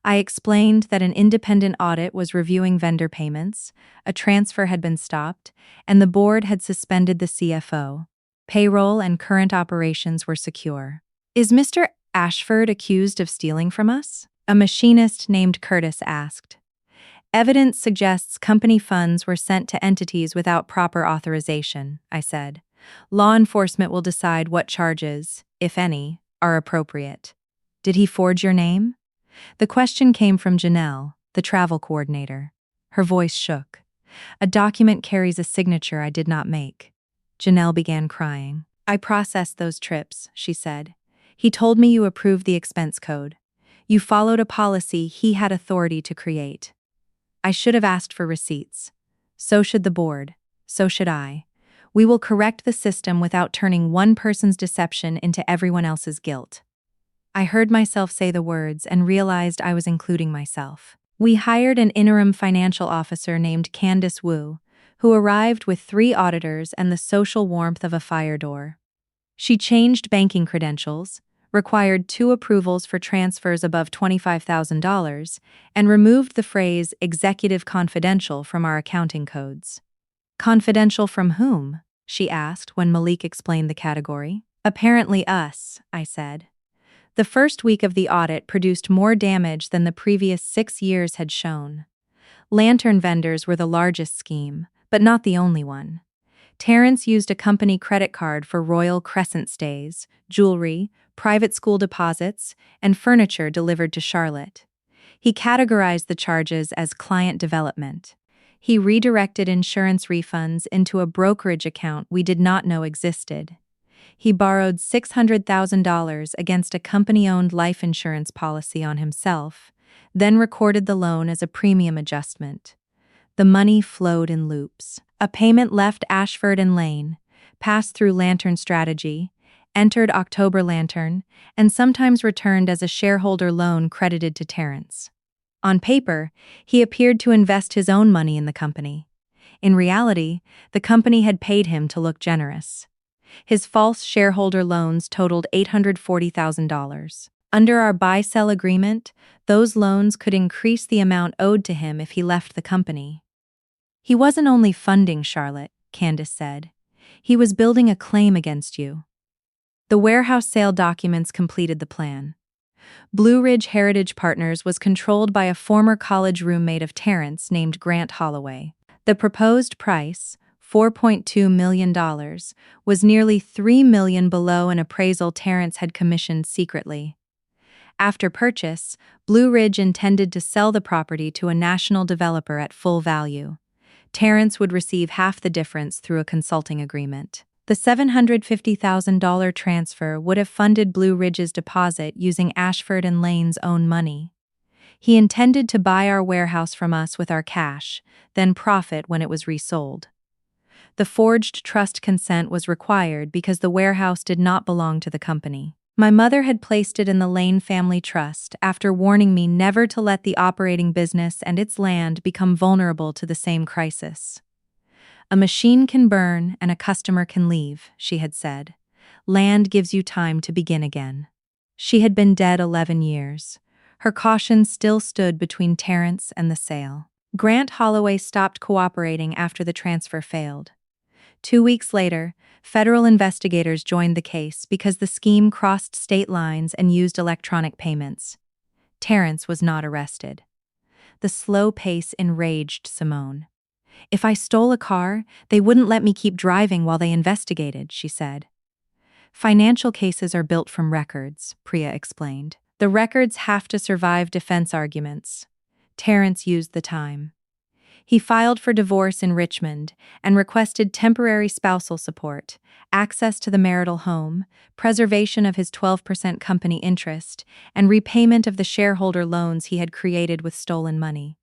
I explained that an independent audit was reviewing vendor payments, a transfer had been stopped, and the board had suspended the CFO. Payroll and current operations were secure. "Is Mr. Ashford accused of stealing from us?" a machinist named Curtis asked. "Evidence suggests company funds were sent to entities without proper authorization," I said. "Law enforcement will decide what charges, if any, are appropriate." "Did he forge your name?" The question came from Janelle, the travel coordinator. Her voice shook. "A document carries a signature I did not make." Janelle began crying. "I processed those trips," she said. "He told me you approved the expense code. You followed a policy he had authority to create. I should have asked for receipts. So should the board. So should I. We will correct the system without turning one person's deception into everyone else's guilt." I heard myself say the words and realized I was including myself. We hired an interim financial officer named Candace Wu, who arrived with 3 auditors and the social warmth of a fire door. She changed banking credentials, required 2 approvals for transfers above $25,000, and removed the phrase "executive confidential" from our accounting codes. "Confidential from whom?" she asked when Malik explained the category. "Apparently us," I said. The first week of the audit produced more damage than the previous 6 years had shown. Lantern vendors were the largest scheme, but not the only one. Terrence used a company credit card for Royal Crescent stays, jewelry, private school deposits, and furniture delivered to Charlotte. He categorized the charges as client development. He redirected insurance refunds into a brokerage account we did not know existed. He borrowed $600,000 against a company-owned life insurance policy on himself, then recorded the loan as a premium adjustment. The money flowed in loops. A payment left Ashford and Lane, passed through Lantern Strategy, entered October Lantern, and sometimes returned as a shareholder loan credited to Terrence. On paper, he appeared to invest his own money in the company. In reality, the company had paid him to look generous. His false shareholder loans totaled $840,000. Under our buy-sell agreement, those loans could increase the amount owed to him if he left the company. "He wasn't only funding Charlotte," Candace said. "He was building a claim against you." The warehouse sale documents completed the plan. Blue Ridge Heritage Partners was controlled by a former college roommate of Terrence named Grant Holloway. The proposed price, $4.2 million, was nearly $3 million below an appraisal Terrence had commissioned secretly. After purchase, Blue Ridge intended to sell the property to a national developer at full value. Terrence would receive half the difference through a consulting agreement. The $750,000 transfer would have funded Blue Ridge's deposit using Ashford and Lane's own money. He intended to buy our warehouse from us with our cash, then profit when it was resold. The forged trust consent was required because the warehouse did not belong to the company. My mother had placed it in the Lane family trust after warning me never to let the operating business and its land become vulnerable to the same crisis. "A machine can burn and a customer can leave," she had said. "Land gives you time to begin again." She had been dead 11 years. Her caution still stood between Terrence and the sale. Grant Holloway stopped cooperating after the transfer failed. 2 weeks later, federal investigators joined the case because the scheme crossed state lines and used electronic payments. Terrence was not arrested. The slow pace enraged Simone. If I stole a car, they wouldn't let me keep driving while they investigated, she said. Financial cases are built from records, Priya explained. The records have to survive defense arguments. Terrence used the time. He filed for divorce in Richmond and requested temporary spousal support, access to the marital home, preservation of his 12% company interest, and repayment of the shareholder loans he had created with stolen money.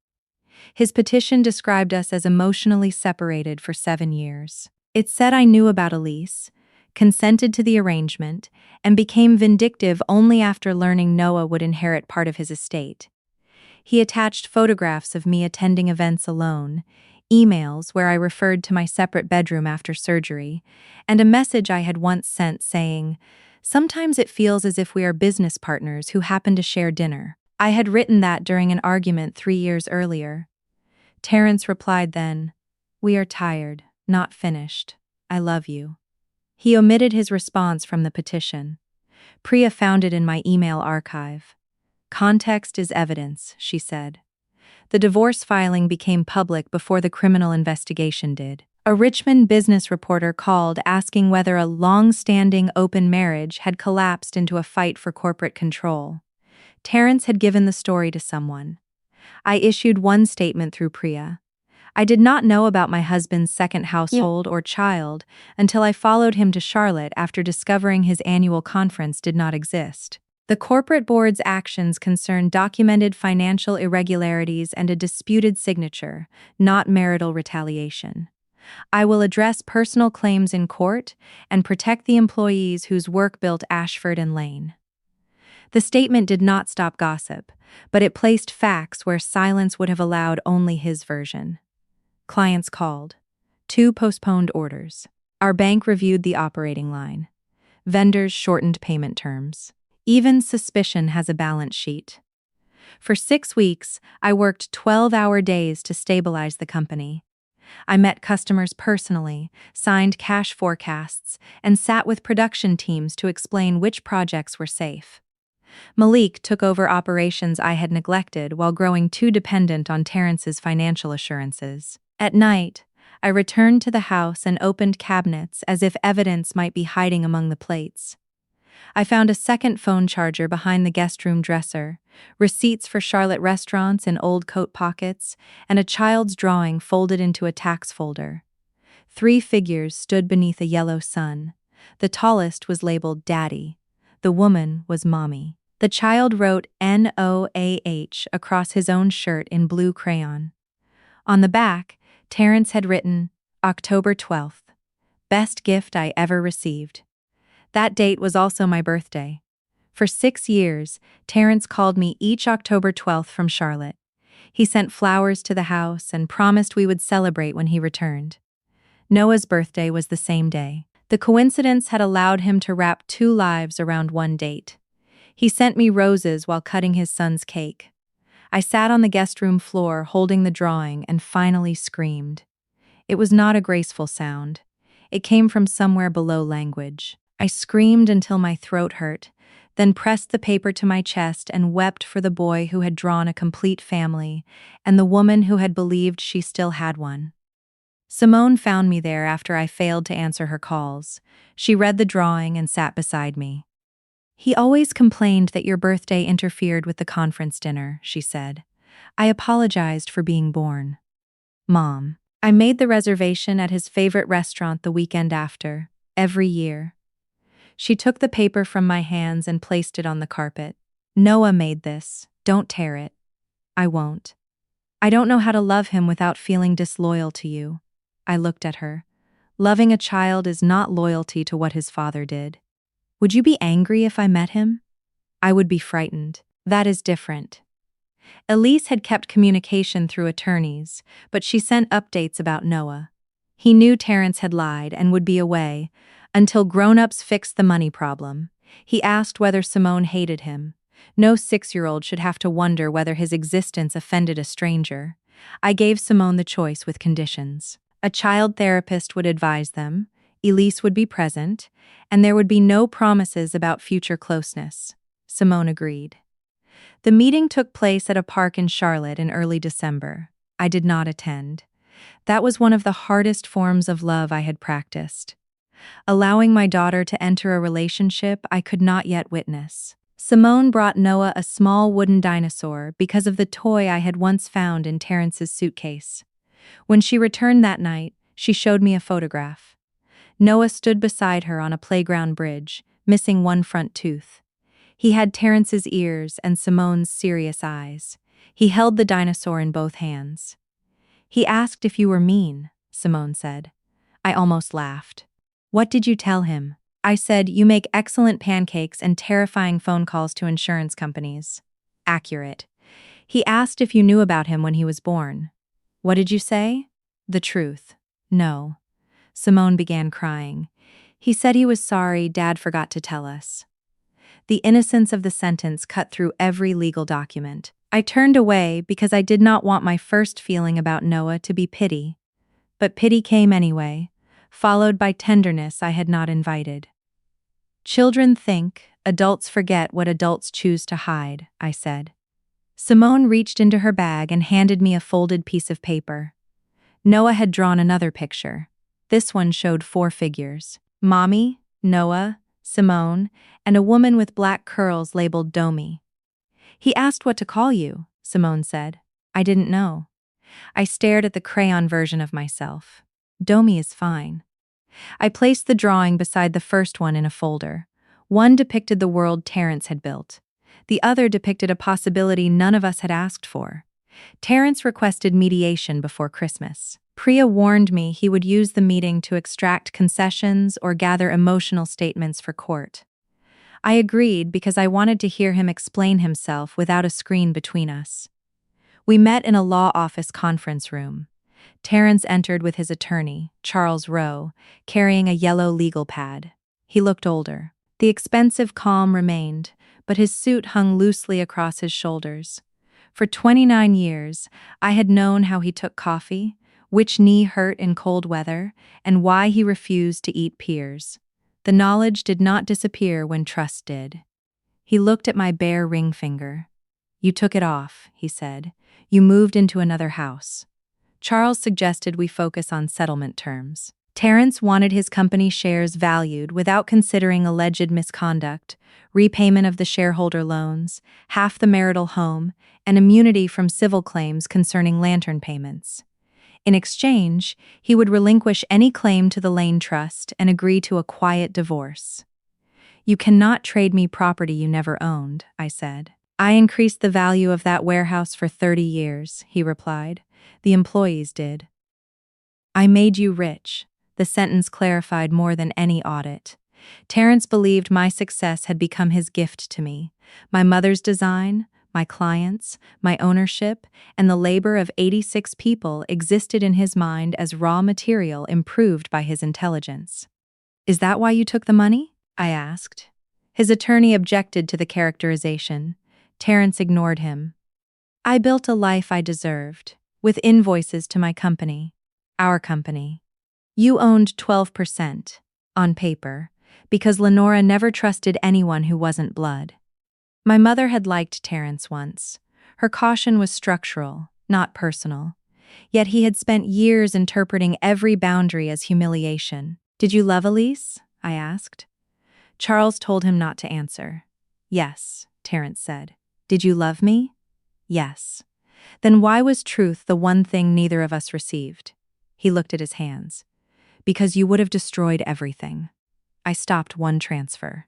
His petition described us as emotionally separated for 7 years. It said I knew about Elise, consented to the arrangement, and became vindictive only after learning Noah would inherit part of his estate. He attached photographs of me attending events alone, emails where I referred to my separate bedroom after surgery, and a message I had once sent saying, "Sometimes it feels as if we are business partners who happen to share dinner." I had written that during an argument 3 years earlier. Terrence replied then, "We are tired, not finished. I love you." He omitted his response from the petition. Priya found it in my email archive. "Context is evidence," she said. The divorce filing became public before the criminal investigation did. A Richmond business reporter called asking whether a long-standing open marriage had collapsed into a fight for corporate control. Terrence had given the story to someone. I issued one statement through Priya. I did not know about my husband's second household or child until I followed him to Charlotte after discovering his annual conference did not exist. The corporate board's actions concerned documented financial irregularities and a disputed signature, not marital retaliation. I will address personal claims in court and protect the employees whose work built Ashford and Lane. The statement did not stop gossip, but it placed facts where silence would have allowed only his version. Clients called. 2 postponed orders. Our bank reviewed the operating line. Vendors shortened payment terms. Even suspicion has a balance sheet. For 6 weeks, I worked 12-hour days to stabilize the company. I met customers personally, signed cash forecasts, and sat with production teams to explain which projects were safe. Malik took over operations I had neglected while growing too dependent on Terrence's financial assurances. At night, I returned to the house and opened cabinets as if evidence might be hiding among the plates. I found a second phone charger behind the guest room dresser, receipts for Charlotte restaurants in old coat pockets, and a child's drawing folded into a tax folder. 3 figures stood beneath a yellow sun. The tallest was labeled Daddy. The woman was Mommy. The child wrote NOAH across his own shirt in blue crayon. On the back, Terrence had written, October 12th. Best gift I ever received. That date was also my birthday. For 6 years, Terrence called me each October 12th from Charlotte. He sent flowers to the house and promised we would celebrate when he returned. Noah's birthday was the same day. The coincidence had allowed him to wrap 2 lives around one date. He sent me roses while cutting his son's cake. I sat on the guest room floor holding the drawing and finally screamed. It was not a graceful sound. It came from somewhere below language. I screamed until my throat hurt, then pressed the paper to my chest and wept for the boy who had drawn a complete family and the woman who had believed she still had one. Simone found me there after I failed to answer her calls. She read the drawing and sat beside me. "He always complained that your birthday interfered with the conference dinner," she said. "I apologized for being born." "Mom, I made the reservation at his favorite restaurant the weekend after, every year." She took the paper from my hands and placed it on the carpet. "Noah made this. Don't tear it." "I won't. I don't know how to love him without feeling disloyal to you." I looked at her. Loving a child is not loyalty to what his father did. "Would you be angry if I met him?" "I would be frightened. That is different." Elise had kept communication through attorneys, but she sent updates about Noah. He knew Terrence had lied and would be away, until grown-ups fixed the money problem. He asked whether Simone hated him. No 6-year-old should have to wonder whether his existence offended a stranger. I gave Simone the choice with conditions. A child therapist would advise them, Elise would be present, and there would be no promises about future closeness. Simone agreed. The meeting took place at a park in Charlotte in early December. I did not attend. That was one of the hardest forms of love I had practiced, allowing my daughter to enter a relationship I could not yet witness. Simone brought Noah a small wooden dinosaur because of the toy I had once found in Terrence's suitcase. When she returned that night, she showed me a photograph. Noah stood beside her on a playground bridge, missing one front tooth. He had Terrence's ears and Simone's serious eyes. He held the dinosaur in both hands. "He asked if you were mean," Simone said. I almost laughed. "What did you tell him?" I said, "You make excellent pancakes and terrifying phone calls to insurance companies." Accurate. "He asked if you knew about him when he was born." "What did you say?" "The truth." "No." Simone began crying. "He said he was sorry Dad forgot to tell us." The innocence of the sentence cut through every legal document. I turned away because I did not want my first feeling about Noah to be pity. But pity came anyway, followed by tenderness I had not invited. "Children think, adults forget what adults choose to hide," I said. Simone reached into her bag and handed me a folded piece of paper. Noah had drawn another picture. This one showed 4 figures: Mommy, Noah, Simone, and a woman with black curls labeled Domi. "He asked what to call you," Simone said. I didn't know. I stared at the crayon version of myself. Domi is fine. I placed the drawing beside the first one in a folder. One depicted the world Terrence had built. The other depicted a possibility none of us had asked for. Terrence requested mediation before Christmas. Priya warned me he would use the meeting to extract concessions or gather emotional statements for court. I agreed because I wanted to hear him explain himself without a screen between us. We met in a law office conference room. Terrence entered with his attorney, Charles Rowe, carrying a yellow legal pad. He looked older. The expensive calm remained, but his suit hung loosely across his shoulders. For 29 years, I had known how he took coffee, which knee hurt in cold weather, and why he refused to eat pears. The knowledge did not disappear when trust did. He looked at my bare ring finger. "You took it off," he said. "You moved into another house." Charles suggested we focus on settlement terms. Terrence wanted his company shares valued without considering alleged misconduct, repayment of the shareholder loans, half the marital home, and immunity from civil claims concerning lantern payments. In exchange, he would relinquish any claim to the Lane Trust and agree to a quiet divorce. "You cannot trade me property you never owned," I said. "I increased the value of that warehouse for 30 years, he replied. "The employees did." "I made you rich," the sentence clarified more than any audit. Terrence believed my success had become his gift to me. My mother's design, my clients, my ownership, and the labor of 86 people existed in his mind as raw material improved by his intelligence. "Is that why you took the money?" I asked. His attorney objected to the characterization. Terrence ignored him. "I built a life I deserved, with invoices to my company, our company. You owned 12%, on paper, because Lenora never trusted anyone who wasn't blood." My mother had liked Terrence once. Her caution was structural, not personal. Yet he had spent years interpreting every boundary as humiliation. "Did you love Elise?" I asked. Charles told him not to answer. "Yes," Terrence said. "Did you love me?" "Yes." "Then why was truth the one thing neither of us received?" He looked at his hands. "Because you would have destroyed everything. I stopped one transfer.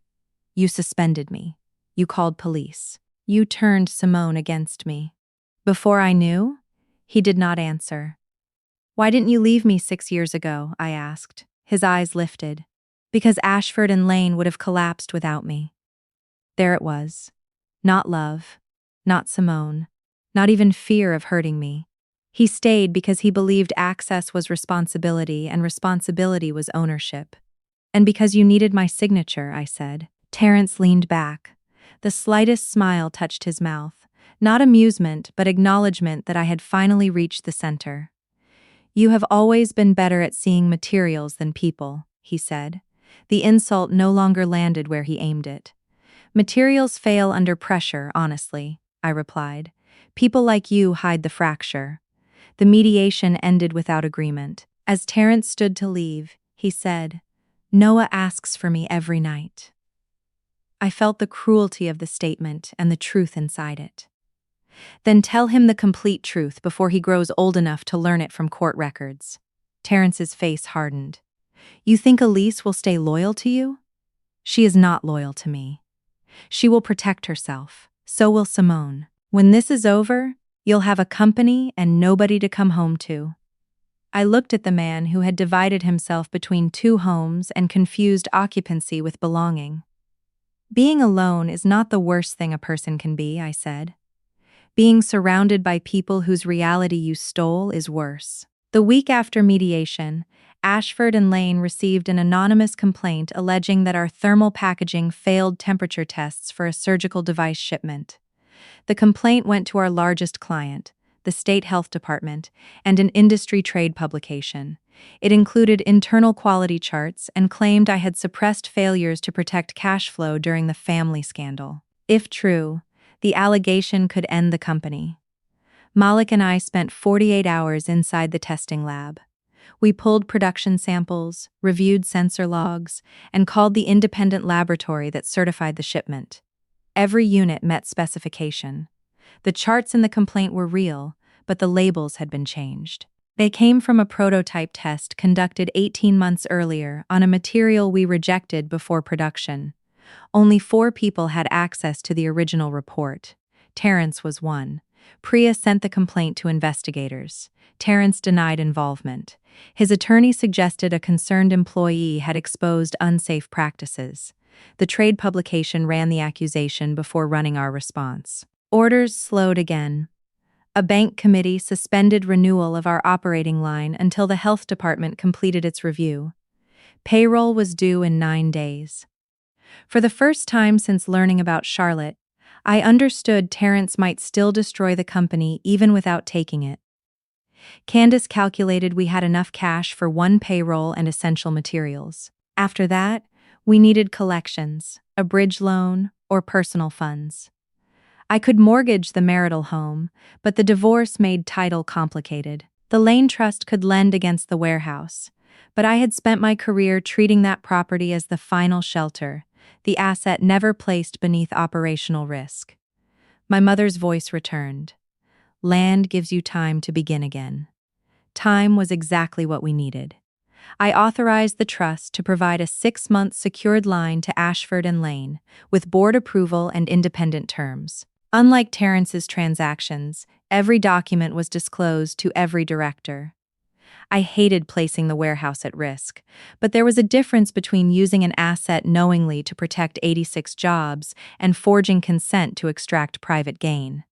You suspended me. You called police. You turned Simone against me." "Before I knew?" He did not answer. "Why didn't you leave me 6 years ago?" I asked. His eyes lifted. "Because Ashford and Lane would have collapsed without me." There it was. Not love, not Simone, not even fear of hurting me. He stayed because he believed access was responsibility and responsibility was ownership. "And because you needed my signature," I said. Terrence leaned back. The slightest smile touched his mouth, not amusement but acknowledgement that I had finally reached the center. "You have always been better at seeing materials than people," he said. The insult no longer landed where he aimed it. "Materials fail under pressure, honestly," I replied. "People like you hide the fracture." The mediation ended without agreement. As Terrence stood to leave, he said, "Noah asks for me every night." I felt the cruelty of the statement and the truth inside it. "Then tell him the complete truth before he grows old enough to learn it from court records." Terrence's face hardened. "You think Elise will stay loyal to you?" "She is not loyal to me. She will protect herself. So will Simone. When this is over, you'll have a company and nobody to come home to." I looked at the man who had divided himself between two homes and confused occupancy with belonging. "Being alone is not the worst thing a person can be," I said. "Being surrounded by people whose reality you stole is worse." The week after mediation, Ashford and Lane received an anonymous complaint alleging that our thermal packaging failed temperature tests for a surgical device shipment. The complaint went to our largest client, the State Health Department, and an industry trade publication. It included internal quality charts and claimed I had suppressed failures to protect cash flow during the family scandal. If true, the allegation could end the company. Malik and I spent 48 hours inside the testing lab. We pulled production samples, reviewed sensor logs, and called the independent laboratory that certified the shipment. Every unit met specification. The charts in the complaint were real, but the labels had been changed. They came from a prototype test conducted 18 months earlier on a material we rejected before production. Only 4 people had access to the original report. Terrence was one. Priya sent the complaint to investigators. Terrence denied involvement. His attorney suggested a concerned employee had exposed unsafe practices. The trade publication ran the accusation before running our response. Orders slowed again. A bank committee suspended renewal of our operating line until the health department completed its review. Payroll was due in 9 days. For the first time since learning about Charlotte, I understood Terrence might still destroy the company even without taking it. Candace calculated we had enough cash for 1 payroll and essential materials. After that, we needed collections, a bridge loan, or personal funds. I could mortgage the marital home, but the divorce made title complicated. The Lane Trust could lend against the warehouse, but I had spent my career treating that property as the final shelter, the asset never placed beneath operational risk. My mother's voice returned. "Land gives you time to begin again." Time was exactly what we needed. I authorized the trust to provide a 6-month secured line to Ashford and Lane, with board approval and independent terms. Unlike Terrence's transactions, every document was disclosed to every director. I hated placing the warehouse at risk, but there was a difference between using an asset knowingly to protect 86 jobs and forging consent to extract private gain.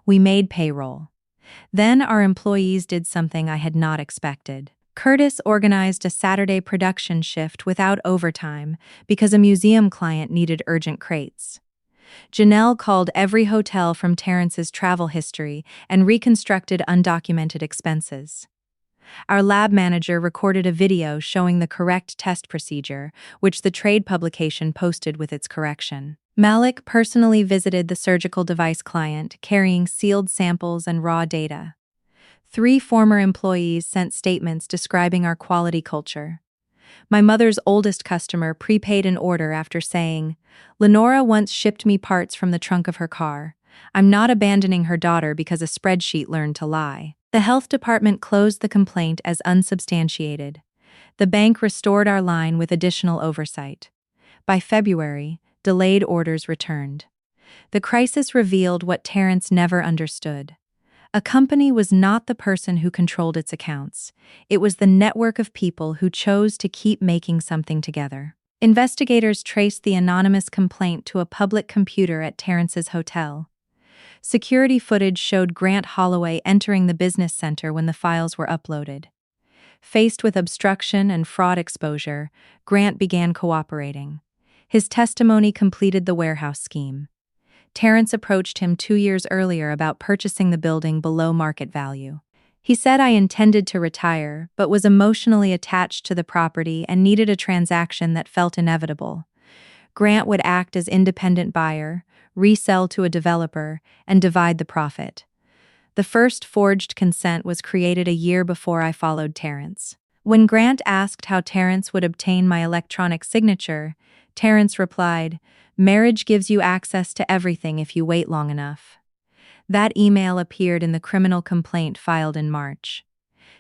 We made payroll. Then our employees did something I had not expected. Curtis organized a Saturday production shift without overtime because a museum client needed urgent crates. Janelle called every hotel from Terrence's travel history and reconstructed undocumented expenses. Our lab manager recorded a video showing the correct test procedure, which the trade publication posted with its correction. Malik personally visited the surgical device client, carrying sealed samples and raw data. 3 former employees sent statements describing our quality culture. My mother's oldest customer prepaid an order after saying, "Lenora once shipped me parts from the trunk of her car. I'm not abandoning her daughter because a spreadsheet learned to lie." The health department closed the complaint as unsubstantiated. The bank restored our line with additional oversight. By February, delayed orders returned. The crisis revealed what Terrence never understood. A company was not the person who controlled its accounts. It was the network of people who chose to keep making something together. Investigators traced the anonymous complaint to a public computer at Terrence's hotel. Security footage showed Grant Holloway entering the business center when the files were uploaded. Faced with obstruction and fraud exposure, Grant began cooperating. His testimony completed the warehouse scheme. Terrence approached him 2 years earlier about purchasing the building below market value. He said I intended to retire, but was emotionally attached to the property and needed a transaction that felt inevitable. Grant would act as independent buyer, resell to a developer, and divide the profit. The first forged consent was created a year before I followed Terrence. When Grant asked how Terrence would obtain my electronic signature, Terrence replied, "Marriage gives you access to everything if you wait long enough." That email appeared in the criminal complaint filed in March.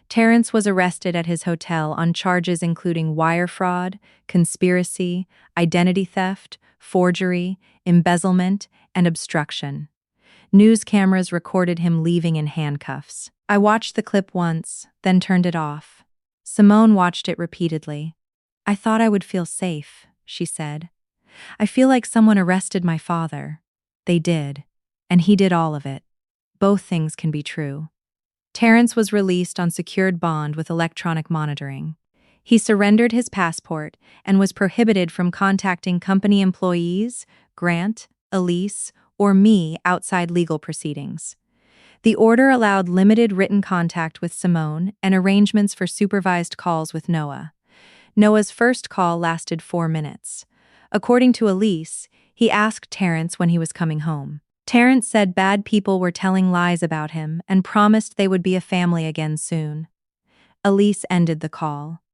Terrence was arrested at his hotel on charges including wire fraud, conspiracy, identity theft, forgery, embezzlement, and obstruction. News cameras recorded him leaving in handcuffs. I watched the clip once, then turned it off. Simone watched it repeatedly. "I thought I would feel safe," she said. "I feel like someone arrested my father." They did. And he did all of it. Both things can be true. Terrence was released on secured bond with electronic monitoring. He surrendered his passport and was prohibited from contacting company employees, Grant, Elise, or me outside legal proceedings. The order allowed limited written contact with Simone and arrangements for supervised calls with Noah. Noah's first call lasted 4 minutes. According to Elise, he asked Terrence when he was coming home. Terrence said bad people were telling lies about him and promised they would be a family again soon. Elise ended the call.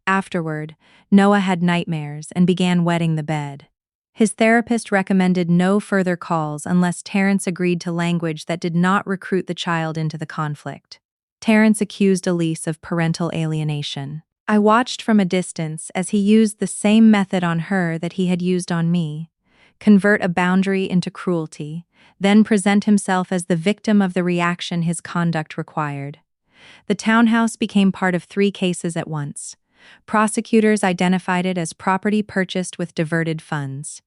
Afterward, Noah had nightmares and began wetting the bed. His therapist recommended no further calls unless Terrence agreed to language that did not recruit the child into the conflict. Terrence accused Elise of parental alienation. I watched from a distance as he used the same method on her that he had used on me: convert a boundary into cruelty, then present himself as the victim of the reaction his conduct required. The townhouse became part of 3 cases at once. Prosecutors identified it as property purchased with diverted funds.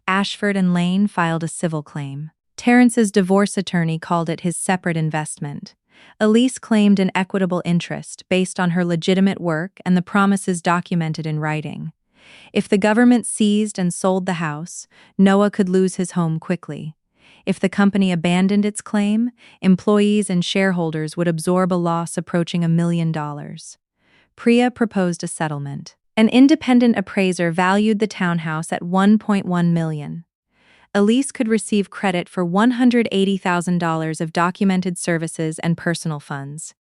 Ashford and Lane filed a civil claim. Terrence's divorce attorney called it his separate investment. Elise claimed an equitable interest based on her legitimate work and the promises documented in writing. If the government seized and sold the house, Noah could lose his home quickly. If the company abandoned its claim, employees and shareholders would absorb a loss approaching $1 million. Priya proposed a settlement. An independent appraiser valued the townhouse at $1.1 million. Elise could receive credit for $180,000 of documented services and personal funds.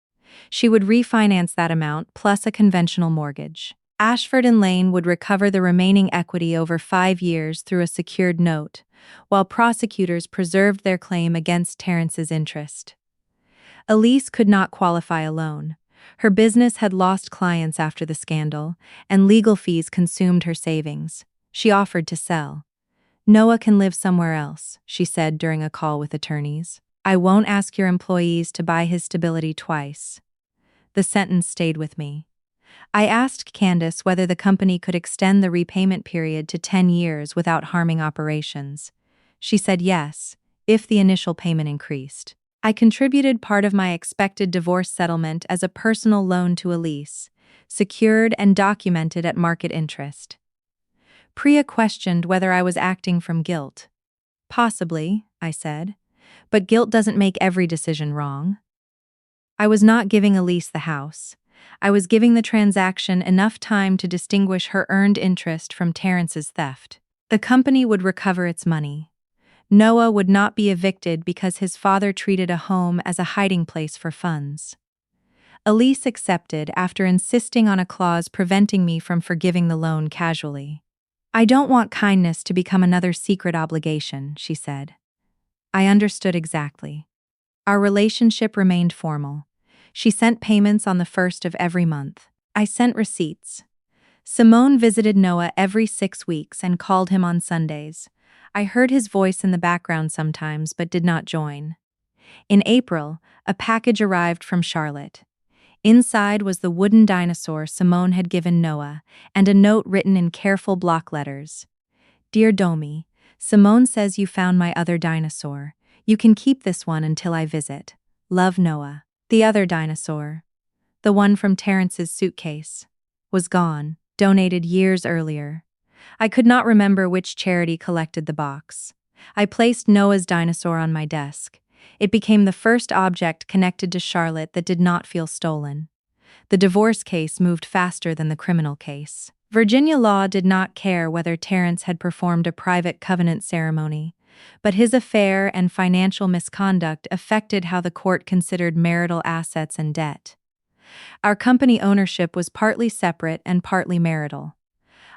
She would refinance that amount plus a conventional mortgage. Ashford and Lane would recover the remaining equity over 5 years through a secured note, while prosecutors preserved their claim against Terrence's interest. Elise could not qualify a loan. Her business had lost clients after the scandal, and legal fees consumed her savings. She offered to sell. "Noah can live somewhere else," she said during a call with attorneys. "I won't ask your employees to buy his stability twice." The sentence stayed with me. I asked Candace whether the company could extend the repayment period to 10 years without harming operations. She said yes, if the initial payment increased. I contributed part of my expected divorce settlement as a personal loan to Elise, secured and documented at market interest. Priya questioned whether I was acting from guilt. "Possibly," I said, "but guilt doesn't make every decision wrong." I was not giving Elise the house. I was giving the transaction enough time to distinguish her earned interest from Terrence's theft. The company would recover its money. Noah would not be evicted because his father treated a home as a hiding place for funds. Elise accepted after insisting on a clause preventing me from forgiving the loan casually. "I don't want kindness to become another secret obligation," she said. I understood exactly. Our relationship remained formal. She sent payments on the 1st of every month. I sent receipts. Simone visited Noah every 6 weeks and called him on Sundays. I heard his voice in the background sometimes but did not join. In April, a package arrived from Charlotte. Inside was the wooden dinosaur Simone had given Noah and a note written in careful block letters. "Dear Domi, Simone says you found my other dinosaur. You can keep this one until I visit. Love, Noah." The other dinosaur, the one from Terrence's suitcase, was gone, donated years earlier. I could not remember which charity collected the box. I placed Noah's dinosaur on my desk. It became the first object connected to Charlotte that did not feel stolen. The divorce case moved faster than the criminal case. Virginia law did not care whether Terrence had performed a private covenant ceremony. But his affair and financial misconduct affected how the court considered marital assets and debt. Our company ownership was partly separate and partly marital.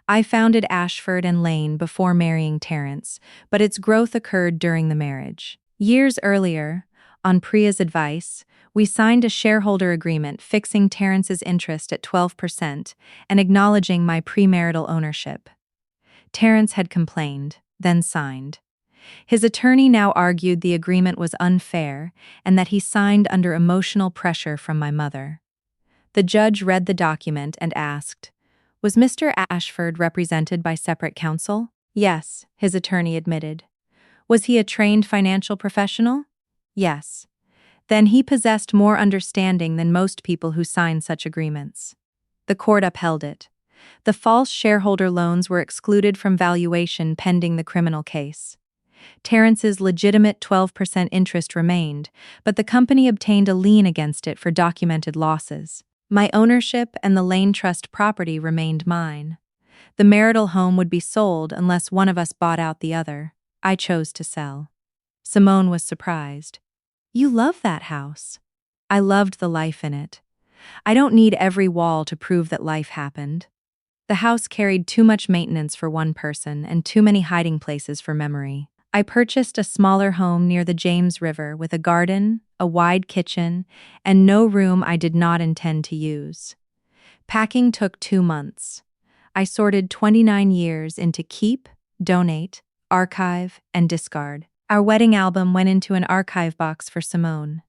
I founded Ashford and Lane before marrying Terrence, but its growth occurred during the marriage. Years earlier, on Priya's advice, we signed a shareholder agreement fixing Terrence's interest at 12% and acknowledging my premarital ownership. Terrence had complained, then signed. His attorney now argued the agreement was unfair and that he signed under emotional pressure from my mother. The judge read the document and asked, "Was Mr. Ashford represented by separate counsel?" "Yes," his attorney admitted. "Was he a trained financial professional?" "Yes." "Then he possessed more understanding than most people who sign such agreements." The court upheld it. The false shareholder loans were excluded from valuation pending the criminal case. Terrence's legitimate 12% interest remained, but the company obtained a lien against it for documented losses. My ownership and the Lane Trust property remained mine. The marital home would be sold unless one of us bought out the other. I chose to sell. Simone was surprised. "You love that house." "I loved the life in it. I don't need every wall to prove that life happened." The house carried too much maintenance for one person and too many hiding places for memory. I purchased a smaller home near the James River with a garden, a wide kitchen, and no room I did not intend to use. Packing took 2 months. I sorted 29 years into keep, donate, archive, and discard. Our wedding album went into an archive box for Simone.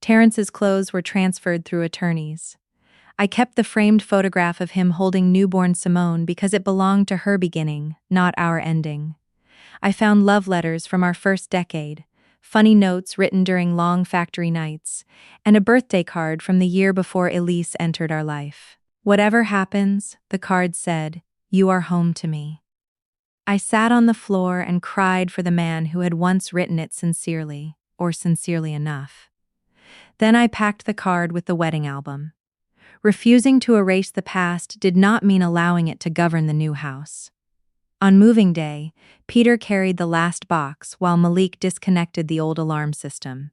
Terrence's clothes were transferred through attorneys. I kept the framed photograph of him holding newborn Simone because it belonged to her beginning, not our ending. I found love letters from our first decade, funny notes written during long factory nights, and a birthday card from the year before Elise entered our life. "Whatever happens," the card said, "you are home to me." I sat on the floor and cried for the man who had once written it sincerely, or sincerely enough. Then I packed the card with the wedding album. Refusing to erase the past did not mean allowing it to govern the new house. On moving day, Peter carried the last box while Malik disconnected the old alarm system.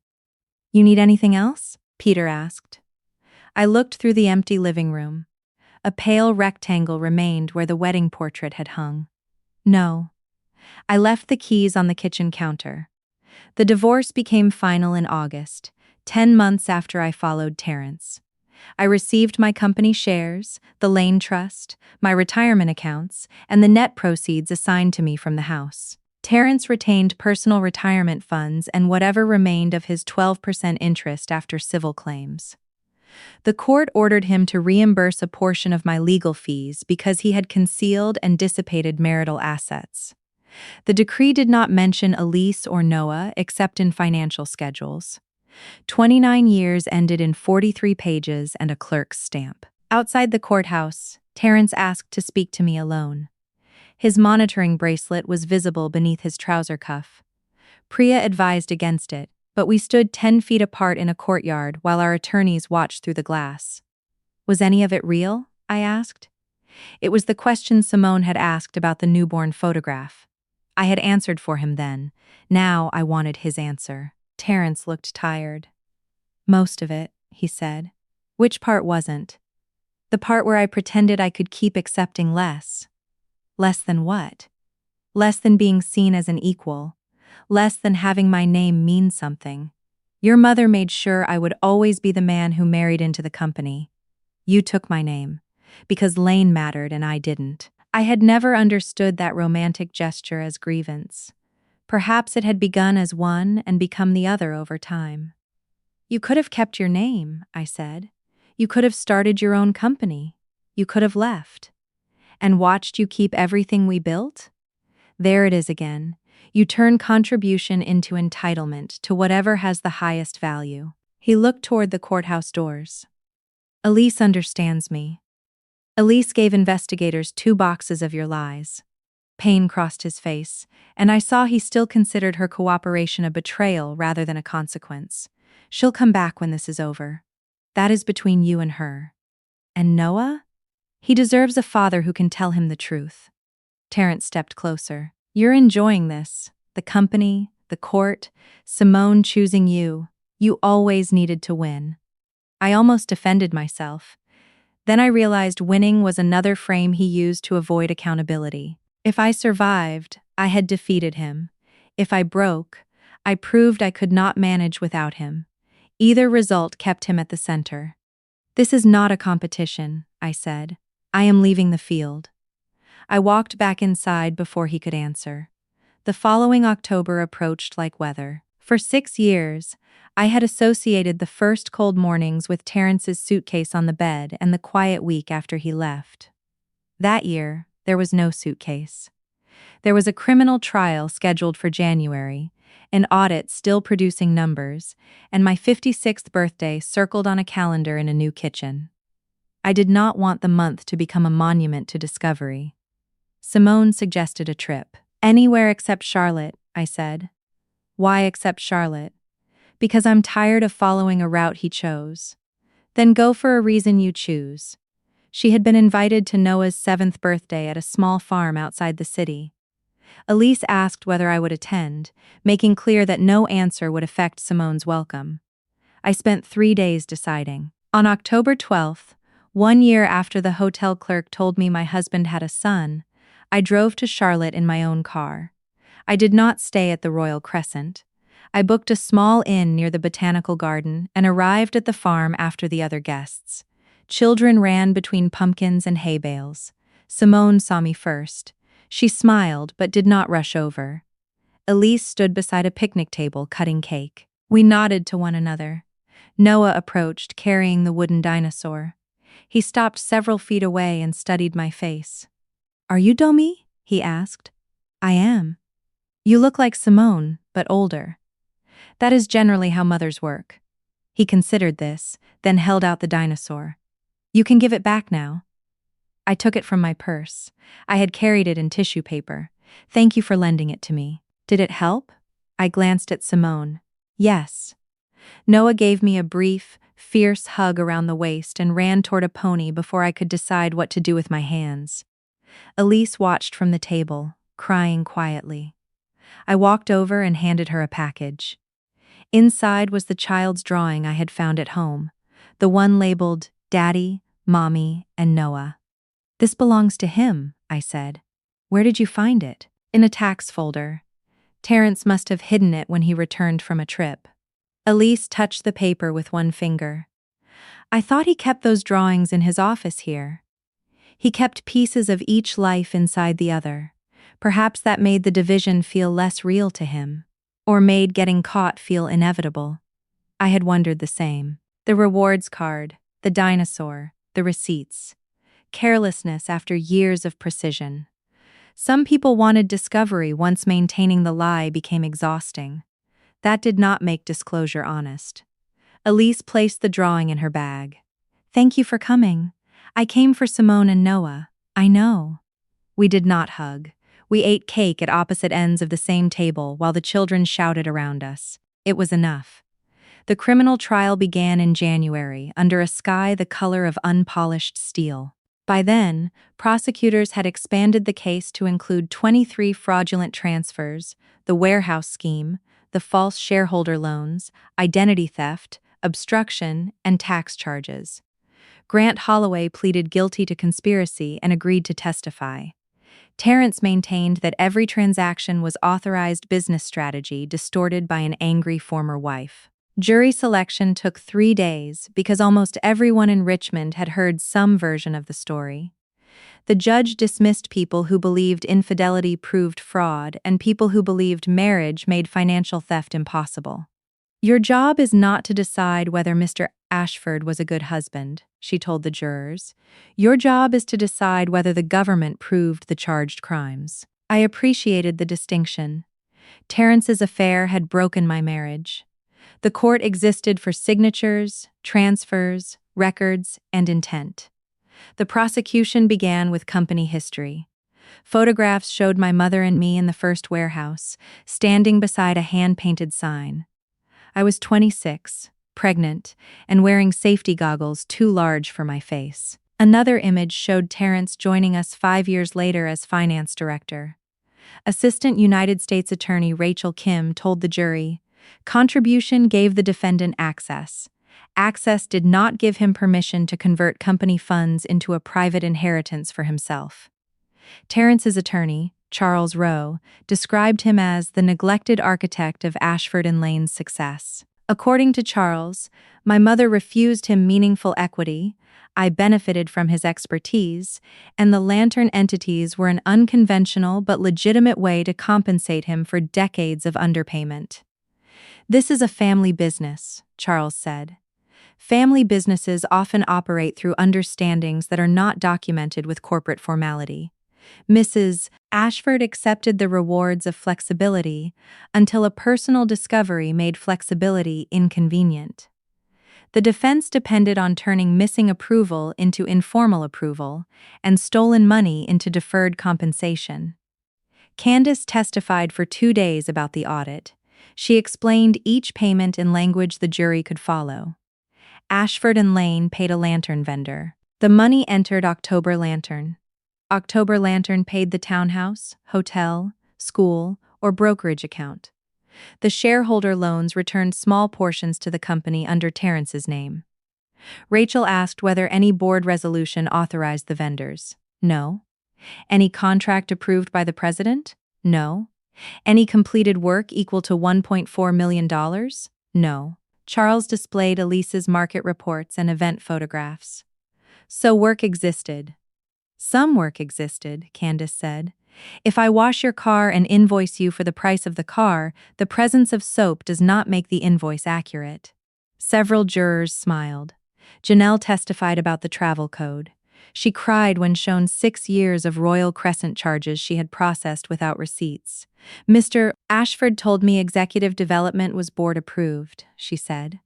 "You need anything else?" Peter asked. I looked through the empty living room. A pale rectangle remained where the wedding portrait had hung. "No." I left the keys on the kitchen counter. The divorce became final in August, 10 months after I followed Terrence. I received my company shares, the Lane Trust, my retirement accounts, and the net proceeds assigned to me from the house. Terrence retained personal retirement funds and whatever remained of his 12% interest after civil claims. The court ordered him to reimburse a portion of my legal fees because he had concealed and dissipated marital assets. The decree did not mention Elise or Noah except in financial schedules. 29 years ended in 43 pages and a clerk's stamp. Outside the courthouse, Terrence asked to speak to me alone. His monitoring bracelet was visible beneath his trouser cuff. Priya advised against it, but we stood 10 feet apart in a courtyard while our attorneys watched through the glass. "Was any of it real?" I asked. It was the question Simone had asked about the newborn photograph. I had answered for him then. Now I wanted his answer. Terrence looked tired. "Most of it," he said. "Which part wasn't?" "The part where I pretended I could keep accepting less." "Less than what?" "Less than being seen as an equal. Less than having my name mean something. Your mother made sure I would always be the man who married into the company. You took my name, because Lane mattered and I didn't." I had never understood that romantic gesture as grievance. Perhaps it had begun as one and become the other over time. "You could have kept your name," I said. "You could have started your own company. You could have left. And watched you keep everything we built?" There it is again. You turn contribution into entitlement to whatever has the highest value. He looked toward the courthouse doors. "Elise understands me. Elise gave investigators 2 boxes of your lies." Pain crossed his face, and I saw he still considered her cooperation a betrayal rather than a consequence. "She'll come back when this is over. That is between you and her." "And Noah? He deserves a father who can tell him the truth." Terrence stepped closer. "You're enjoying this." the company, the court, Simone choosing you. You always needed to win. I almost defended myself. Then I realized winning was another frame he used to avoid accountability. If I survived, I had defeated him. If I broke, I proved I could not manage without him. Either result kept him at the center. "This is not a competition," I said. "I am leaving the field." I walked back inside before he could answer. The following October approached like weather. For 6 years, I had associated the first cold mornings with Terrence's suitcase on the bed and the quiet week after he left. That year, there was no suitcase. There was a criminal trial scheduled for January, an audit still producing numbers, and my 56th birthday circled on a calendar in a new kitchen. I did not want the month to become a monument to discovery. Simone suggested a trip. "Anywhere except Charlotte," I said. "Why except Charlotte?" "Because I'm tired of following a route he chose." "Then go for a reason you choose." She had been invited to Noah's 7th birthday at a small farm outside the city. Elise asked whether I would attend, making clear that no answer would affect Simone's welcome. I spent 3 days deciding. On October 12th, 1 year after the hotel clerk told me my husband had a son, I drove to Charlotte in my own car. I did not stay at the Royal Crescent. I booked a small inn near the botanical garden and arrived at the farm after the other guests. Children ran between pumpkins and hay bales. Simone saw me first. She smiled but did not rush over. Elise stood beside a picnic table cutting cake. We nodded to one another. Noah approached, carrying the wooden dinosaur. He stopped several feet away and studied my face. "Are you Domi?" he asked. "I am." "You look like Simone, but older." "That is generally how mothers work." He considered this, then held out the dinosaur. "You can give it back now." I took it from my purse. I had carried it in tissue paper. "Thank you for lending it to me." "Did it help?" I glanced at Simone. "Yes." Noah gave me a brief, fierce hug around the waist and ran toward a pony before I could decide what to do with my hands. Elise watched from the table, crying quietly. I walked over and handed her a package. Inside was the child's drawing I had found at home, the one labeled Daddy, Mommy, and Noah. "This belongs to him," I said. "Where did you find it?" "In a tax folder. Terrence must have hidden it when he returned from a trip." Elise touched the paper with one finger. "I thought he kept those drawings in his office here." "He kept pieces of each life inside the other. Perhaps that made the division feel less real to him, or made getting caught feel inevitable." I had wondered the same. The rewards card, the dinosaur, the receipts. Carelessness after years of precision. Some people wanted discovery once maintaining the lie became exhausting. That did not make disclosure honest. Elise placed the drawing in her bag. "Thank you for coming. I came for Simone and Noah." "I know." We did not hug. We ate cake at opposite ends of the same table while the children shouted around us. It was enough. The criminal trial began in January under a sky the color of unpolished steel. By then, prosecutors had expanded the case to include 23 fraudulent transfers, the warehouse scheme, the false shareholder loans, identity theft, obstruction, and tax charges. Grant Holloway pleaded guilty to conspiracy and agreed to testify. Terrence maintained that every transaction was authorized business strategy distorted by an angry former wife. Jury selection took 3 days because almost everyone in Richmond had heard some version of the story. The judge dismissed people who believed infidelity proved fraud and people who believed marriage made financial theft impossible. "Your job is not to decide whether Mr. Ashford was a good husband," she told the jurors. "Your job is to decide whether the government proved the charged crimes." I appreciated the distinction. Terrence's affair had broken my marriage. The court existed for signatures, transfers, records, and intent. The prosecution began with company history. Photographs showed my mother and me in the first warehouse, standing beside a hand-painted sign. I was 26, pregnant, and wearing safety goggles too large for my face. Another image showed Terrence joining us 5 years later as finance director. Assistant United States Attorney Rachel Kim told the jury, "Contribution gave the defendant access. Access did not give him permission to convert company funds into a private inheritance for himself." Terrence's attorney, Charles Rowe, described him as the neglected architect of Ashford and Lane's success. According to Charles, "My mother refused him meaningful equity, I benefited from his expertise, and the Lantern entities were an unconventional but legitimate way to compensate him for decades of underpayment." "This is a family business," Charles said. "Family businesses often operate through understandings that are not documented with corporate formality." Mrs. Ashford accepted the rewards of flexibility until a personal discovery made flexibility inconvenient. The defense depended on turning missing approval into informal approval and stolen money into deferred compensation. Candace testified for 2 days about the audit. She explained each payment in language the jury could follow. Ashford and Lane paid a lantern vendor. The money entered October Lantern. October Lantern paid the townhouse, hotel, school, or brokerage account. The shareholder loans returned small portions to the company under Terrence's name. Rachel asked whether any board resolution authorized the vendors. No. Any contract approved by the president? No. Any completed work equal to $1.4 million? No. Charles displayed Elise's market reports and event photographs. "So work existed." "Some work existed," Candace said. "If I wash your car and invoice you for the price of the car, the presence of soap does not make the invoice accurate." Several jurors smiled. Janelle testified about the travel code. She cried when shown 6 years of Royal Crescent charges she had processed without receipts. "Mr. Ashford told me executive development was board approved," she said.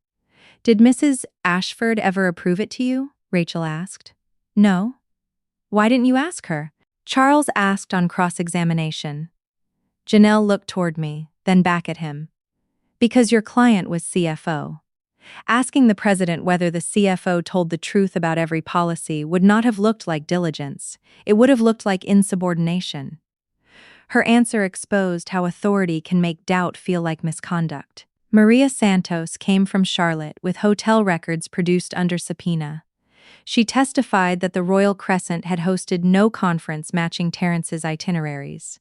"Did Mrs. Ashford ever approve it to you?" Rachel asked. "No." "Why didn't you ask her?" Charles asked on cross-examination. Janelle looked toward me, then back at him. "Because your client was CFO. Asking the president whether the CFO told the truth about every policy would not have looked like diligence. It would have looked like insubordination." Her answer exposed how authority can make doubt feel like misconduct. Maria Santos came from Charlotte with hotel records produced under subpoena. She testified that the Royal Crescent had hosted no conference matching Terrence's itineraries.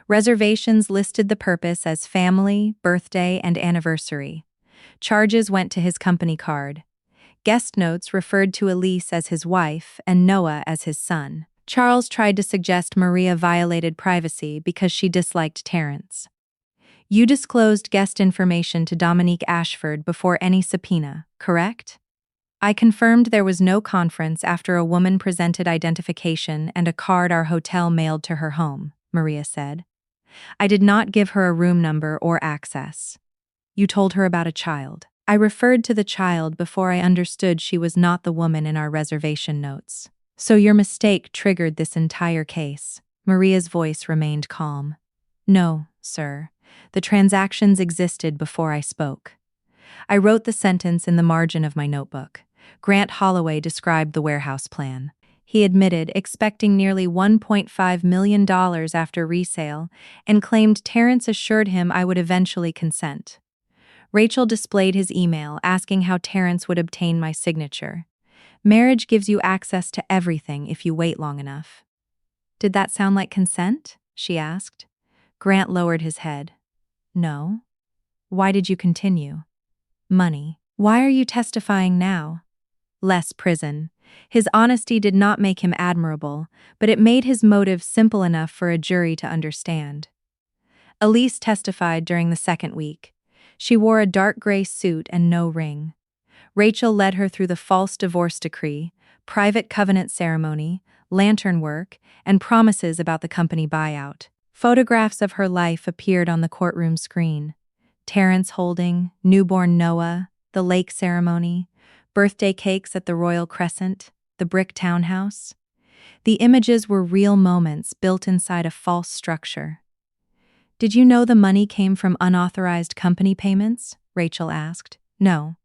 Reservations listed the purpose as family, birthday, and anniversary. Charges went to his company card. Guest notes referred to Elise as his wife and Noah as his son. Charles tried to suggest Maria violated privacy because she disliked Terrence. "You disclosed guest information to Dominique Ashford before any subpoena, correct?" "I confirmed there was no conference after a woman presented identification and a card our hotel mailed to her home," Maria said. "I did not give her a room number or access." "You told her about a child." "I referred to the child before I understood she was not the woman in our reservation notes." "So your mistake triggered this entire case." Maria's voice remained calm. "No, sir. The transactions existed before I spoke." I wrote the sentence in the margin of my notebook. Grant Holloway described the warehouse plan. He admitted expecting nearly $1.5 million after resale and claimed Terrence assured him I would eventually consent. Rachel displayed his email asking how Terrence would obtain my signature. "Marriage gives you access to everything if you wait long enough." "Did that sound like consent?" she asked. Grant lowered his head. "No." "Why did you continue?" "Money." "Why are you testifying now?" "Less prison." His honesty did not make him admirable, but it made his motive simple enough for a jury to understand. Elise testified during the second week. She wore a dark gray suit and no ring. Rachel led her through the false divorce decree, private covenant ceremony, lantern work, and promises about the company buyout. Photographs of her life appeared on the courtroom screen. Terrence holding, newborn Noah, the lake ceremony, birthday cakes at the Royal Crescent, the brick townhouse. The images were real moments built inside a false structure. "Did you know the money came from unauthorized company payments?" Rachel asked. "No."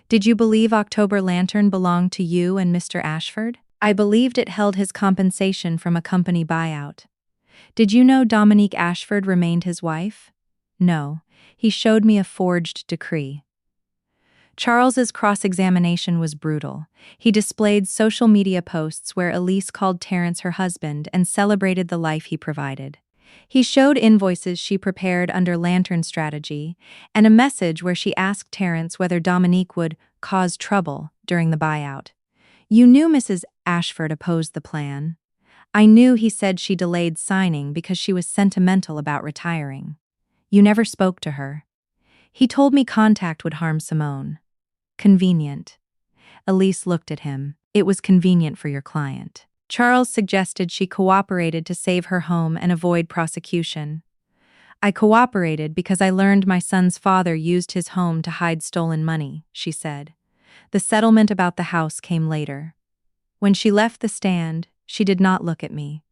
"Did you believe October Lantern belonged to you and Mr. Ashford?" "I believed it held his compensation from a company buyout." Did you know Dominique Ashford remained his wife? No. He showed me a forged decree. Charles's cross-examination was brutal. He displayed social media posts where Elise called Terrence her husband and celebrated the life he provided. He showed invoices she prepared under Lantern strategy and a message where she asked Terrence whether Dominique would cause trouble during the buyout. You knew Mrs. Ashford opposed the plan. I knew he said she delayed signing because she was sentimental about retiring. You never spoke to her. He told me contact would harm Simone. Convenient. Elise looked at him. It was convenient for your client. Charles suggested she cooperated to save her home and avoid prosecution. I cooperated because I learned my son's father used his home to hide stolen money, she said. The settlement about the house came later. When she left the stand, she did not look at me.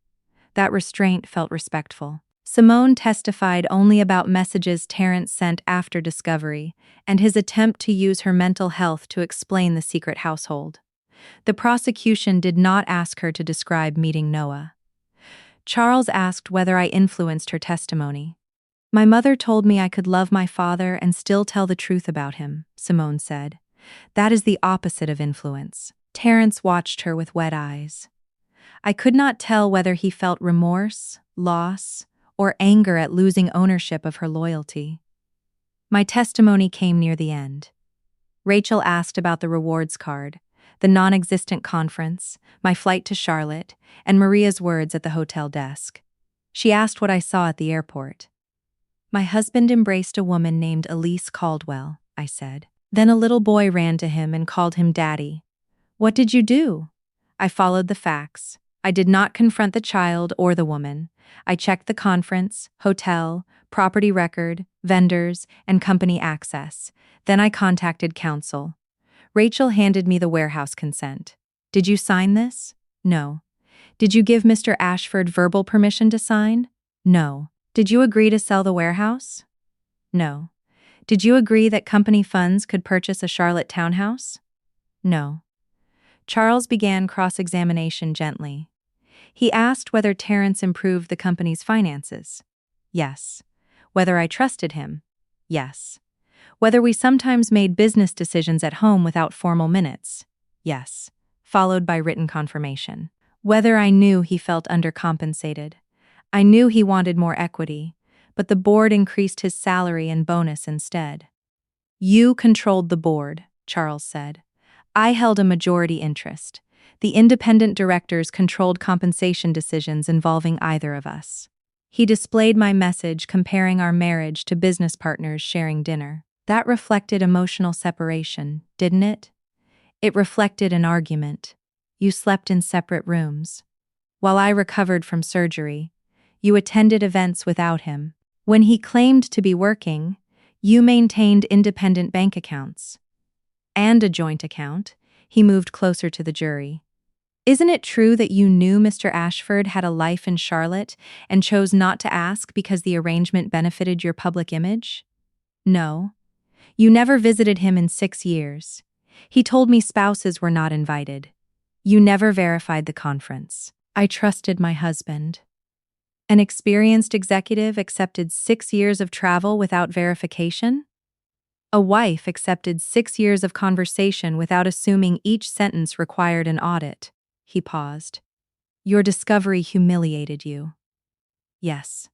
That restraint felt respectful. Simone testified only about messages Terrence sent after discovery and his attempt to use her mental health to explain the secret household. The prosecution did not ask her to describe meeting Noah. Charles asked whether I influenced her testimony. My mother told me I could love my father and still tell the truth about him, Simone said. That is the opposite of influence. Terrence watched her with wet eyes. I could not tell whether he felt remorse, loss, or anger at losing ownership of her loyalty. My testimony came near the end. Rachel asked about the rewards card, the non-existent conference, my flight to Charlotte, and Maria's words at the hotel desk. She asked what I saw at the airport. My husband embraced a woman named Elise Caldwell, I said. Then a little boy ran to him and called him Daddy. What did you do? I followed the facts. I did not confront the child or the woman. I checked the conference, hotel, property record, vendors, and company access. Then I contacted counsel. Rachel handed me the warehouse consent. Did you sign this? No. Did you give Mr. Ashford verbal permission to sign? No. Did you agree to sell the warehouse? No. Did you agree that company funds could purchase a Charlotte townhouse? No. Charles began cross-examination gently. He asked whether Terrence improved the company's finances. Yes. Whether I trusted him. Yes. Whether we sometimes made business decisions at home without formal minutes. Yes. Followed by written confirmation. Whether I knew he felt undercompensated. I knew he wanted more equity, but the board increased his salary and bonus instead. You controlled the board, Charles said. I held a majority interest. The independent directors controlled compensation decisions involving either of us. He displayed my message comparing our marriage to business partners sharing dinner. That reflected emotional separation, didn't it? It reflected an argument. You slept in separate rooms. While I recovered from surgery, you attended events without him. When he claimed to be working, you maintained independent bank accounts. And a joint account. He moved closer to the jury. Isn't it true that you knew Mr. Ashford had a life in Charlotte and chose not to ask because the arrangement benefited your public image? No. You never visited him in 6 years. He told me spouses were not invited. You never verified the conference. I trusted my husband. An experienced executive accepted 6 years of travel without verification? A wife accepted 6 years of conversation without assuming each sentence required an audit. He paused. Your discovery humiliated you. Yes.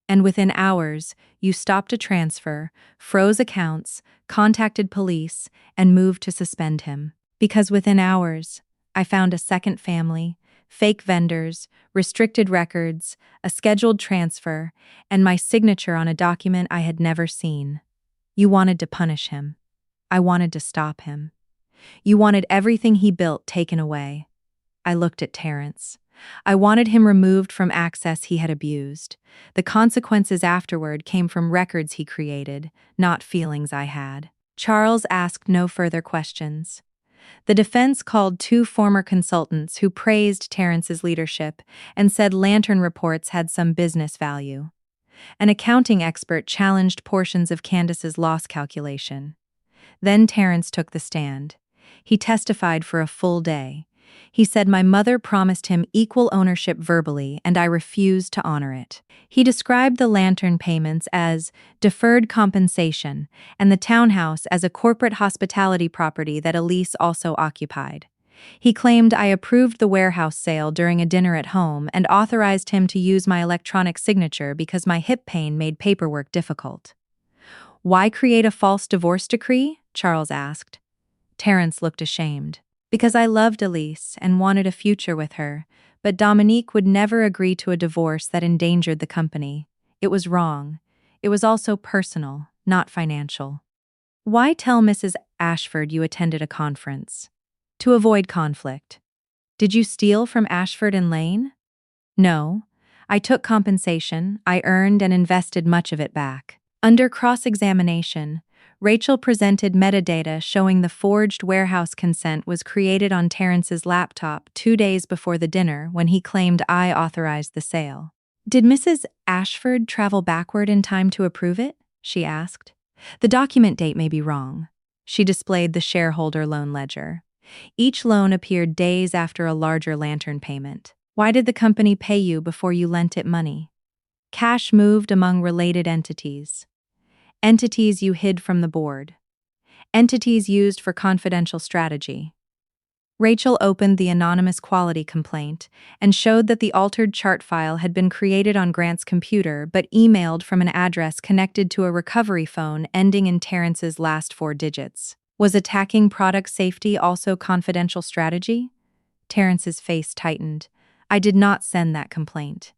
And within hours, you stopped a transfer, froze accounts, contacted police, and moved to suspend him. Because within hours, I found a second family, fake vendors, restricted records, a scheduled transfer, and my signature on a document I had never seen. You wanted to punish him. I wanted to stop him. You wanted everything he built taken away. I looked at Terrence. I wanted him removed from access he had abused. The consequences afterward came from records he created, not feelings I had. Charles asked no further questions. The defense called 2 former consultants who praised Terrence's leadership and said Lantern reports had some business value. An accounting expert challenged portions of Candace's loss calculation. Then Terrence took the stand. He testified for a full day. He said my mother promised him equal ownership verbally and I refused to honor it. He described the lantern payments as deferred compensation and the townhouse as a corporate hospitality property that Elise also occupied. He claimed I approved the warehouse sale during a dinner at home and authorized him to use my electronic signature because my hip pain made paperwork difficult. "Why create a false divorce decree?" Charles asked. Terrence looked ashamed. "Because I loved Elise and wanted a future with her, but Dominique would never agree to a divorce that endangered the company. It was wrong. It was also personal, not financial." "Why tell Mrs. Ashford you attended a conference?" "To avoid conflict." "Did you steal from Ashford and Lane?" "No. I took compensation, I earned and invested much of it back." Under cross-examination, Rachel presented metadata showing the forged warehouse consent was created on Terrence's laptop 2 days before the dinner when he claimed I authorized the sale. "Did Mrs. Ashford travel backward in time to approve it?" she asked. "The document date may be wrong." She displayed the shareholder loan ledger. Each loan appeared days after a larger lantern payment. "Why did the company pay you before you lent it money?" "Cash moved among related entities." "Entities you hid from the board." "Entities used for confidential strategy." Rachel opened the anonymous quality complaint and showed that the altered chart file had been created on Grant's computer but emailed from an address connected to a recovery phone ending in Terrence's last 4 digits. Was attacking product safety also confidential strategy? Terrence's face tightened. "I did not send that complaint."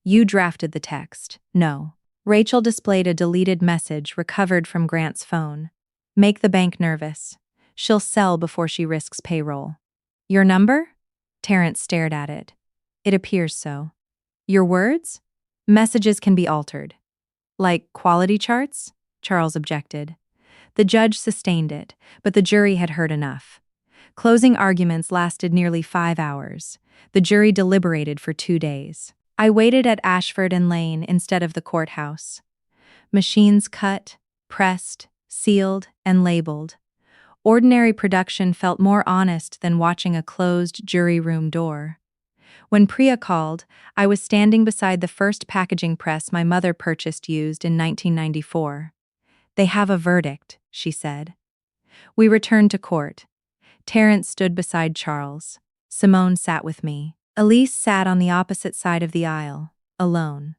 "You drafted the text." "No." Rachel displayed a deleted message recovered from Grant's phone. "Make the bank nervous. She'll sell before she risks payroll." "Your number?" Terrence stared at it. "It appears so." "Your words?" "Messages can be altered." "Like quality charts?" Charles objected. The judge sustained it, but the jury had heard enough. Closing arguments lasted nearly 5 hours. The jury deliberated for 2 days. I waited at Ashford and Lane instead of the courthouse. Machines cut, pressed, sealed, and labeled. Ordinary production felt more honest than watching a closed jury room door. When Priya called, I was standing beside the first packaging press my mother purchased used in 1994. "They have a verdict," she said. We returned to court. Terrence stood beside Charles. Simone sat with me. Elise sat on the opposite side of the aisle, alone.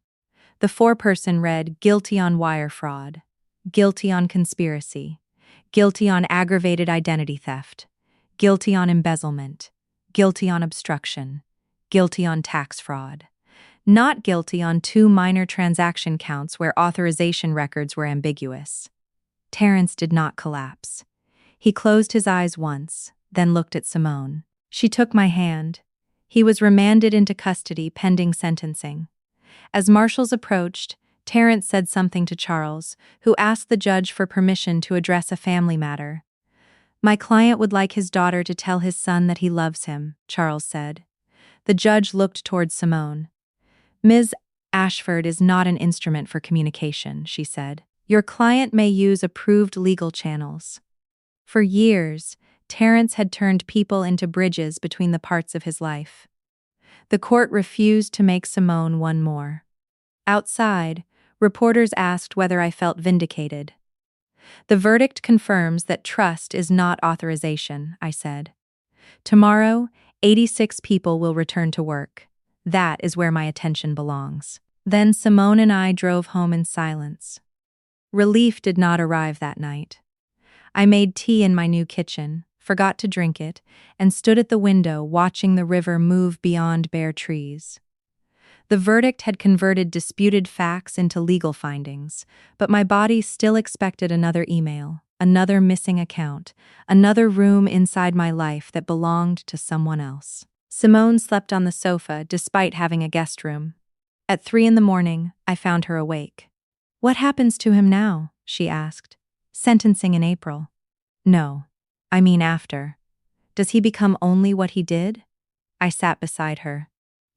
The foreperson read guilty on wire fraud, guilty on conspiracy, guilty on aggravated identity theft, guilty on embezzlement, guilty on obstruction, guilty on tax fraud, not guilty on 2 minor transaction counts where authorization records were ambiguous. Terrence did not collapse. He closed his eyes once, then looked at Simone. She took my hand. He was remanded into custody pending sentencing. As marshals approached, Terrence said something to Charles, who asked the judge for permission to address a family matter. "My client would like his daughter to tell his son that he loves him," Charles said. The judge looked toward Simone. "Ms. Ashford is not an instrument for communication," she said. "Your client may use approved legal channels." For years, Terrence had turned people into bridges between the parts of his life. The court refused to make Simone one more. Outside, reporters asked whether I felt vindicated. "The verdict confirms that trust is not authorization," I said. "Tomorrow, 86 people will return to work. That is where my attention belongs." Then Simone and I drove home in silence. Relief did not arrive that night. I made tea in my new kitchen, forgot to drink it, and stood at the window watching the river move beyond bare trees. The verdict had converted disputed facts into legal findings, but my body still expected another email, another missing account, another room inside my life that belonged to someone else. Simone slept on the sofa despite having a guest room. At 3 a.m, I found her awake. "What happens to him now?" she asked. "Sentencing in April." "No. I mean after. Does he become only what he did?" I sat beside her.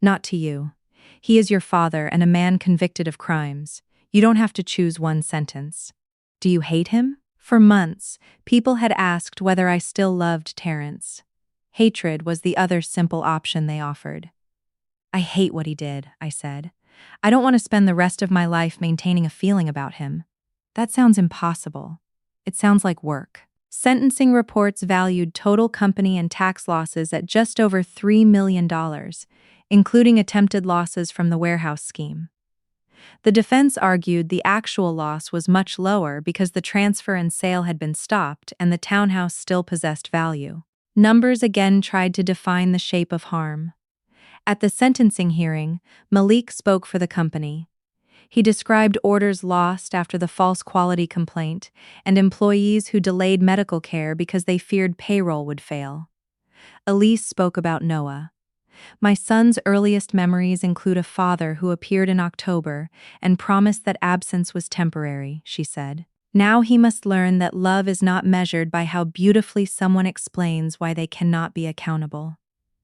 "Not to you. He is your father and a man convicted of crimes. You don't have to choose one sentence." "Do you hate him?" For months, people had asked whether I still loved Terrence. Hatred was the other simple option they offered. I hate what he did, I said. I don't want to spend the rest of my life maintaining a feeling about him. That sounds impossible. It sounds like work. Sentencing reports valued total company and tax losses at just over $3 million, including attempted losses from the warehouse scheme. The defense argued the actual loss was much lower because the transfer and sale had been stopped and the townhouse still possessed value. Numbers again tried to define the shape of harm. At the sentencing hearing, Malik spoke for the company. He described orders lost after the false quality complaint and employees who delayed medical care because they feared payroll would fail. Elise spoke about Noah. My son's earliest memories include a father who appeared in October and promised that absence was temporary, she said. Now he must learn that love is not measured by how beautifully someone explains why they cannot be accountable.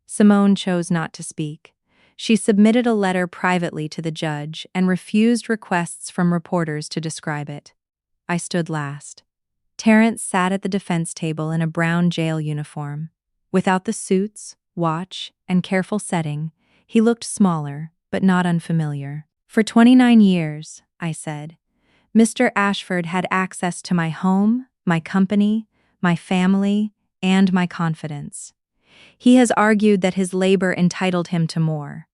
Simone chose not to speak. She submitted a letter privately to the judge and refused requests from reporters to describe it. I stood last. Terrence sat at the defense table in a brown jail uniform. Without the suits, watch, and careful setting, he looked smaller, but not unfamiliar. For 29 years, I said, Mr. Ashford had access to my home, my company, my family, and my confidence. He has argued that his labor entitled him to more.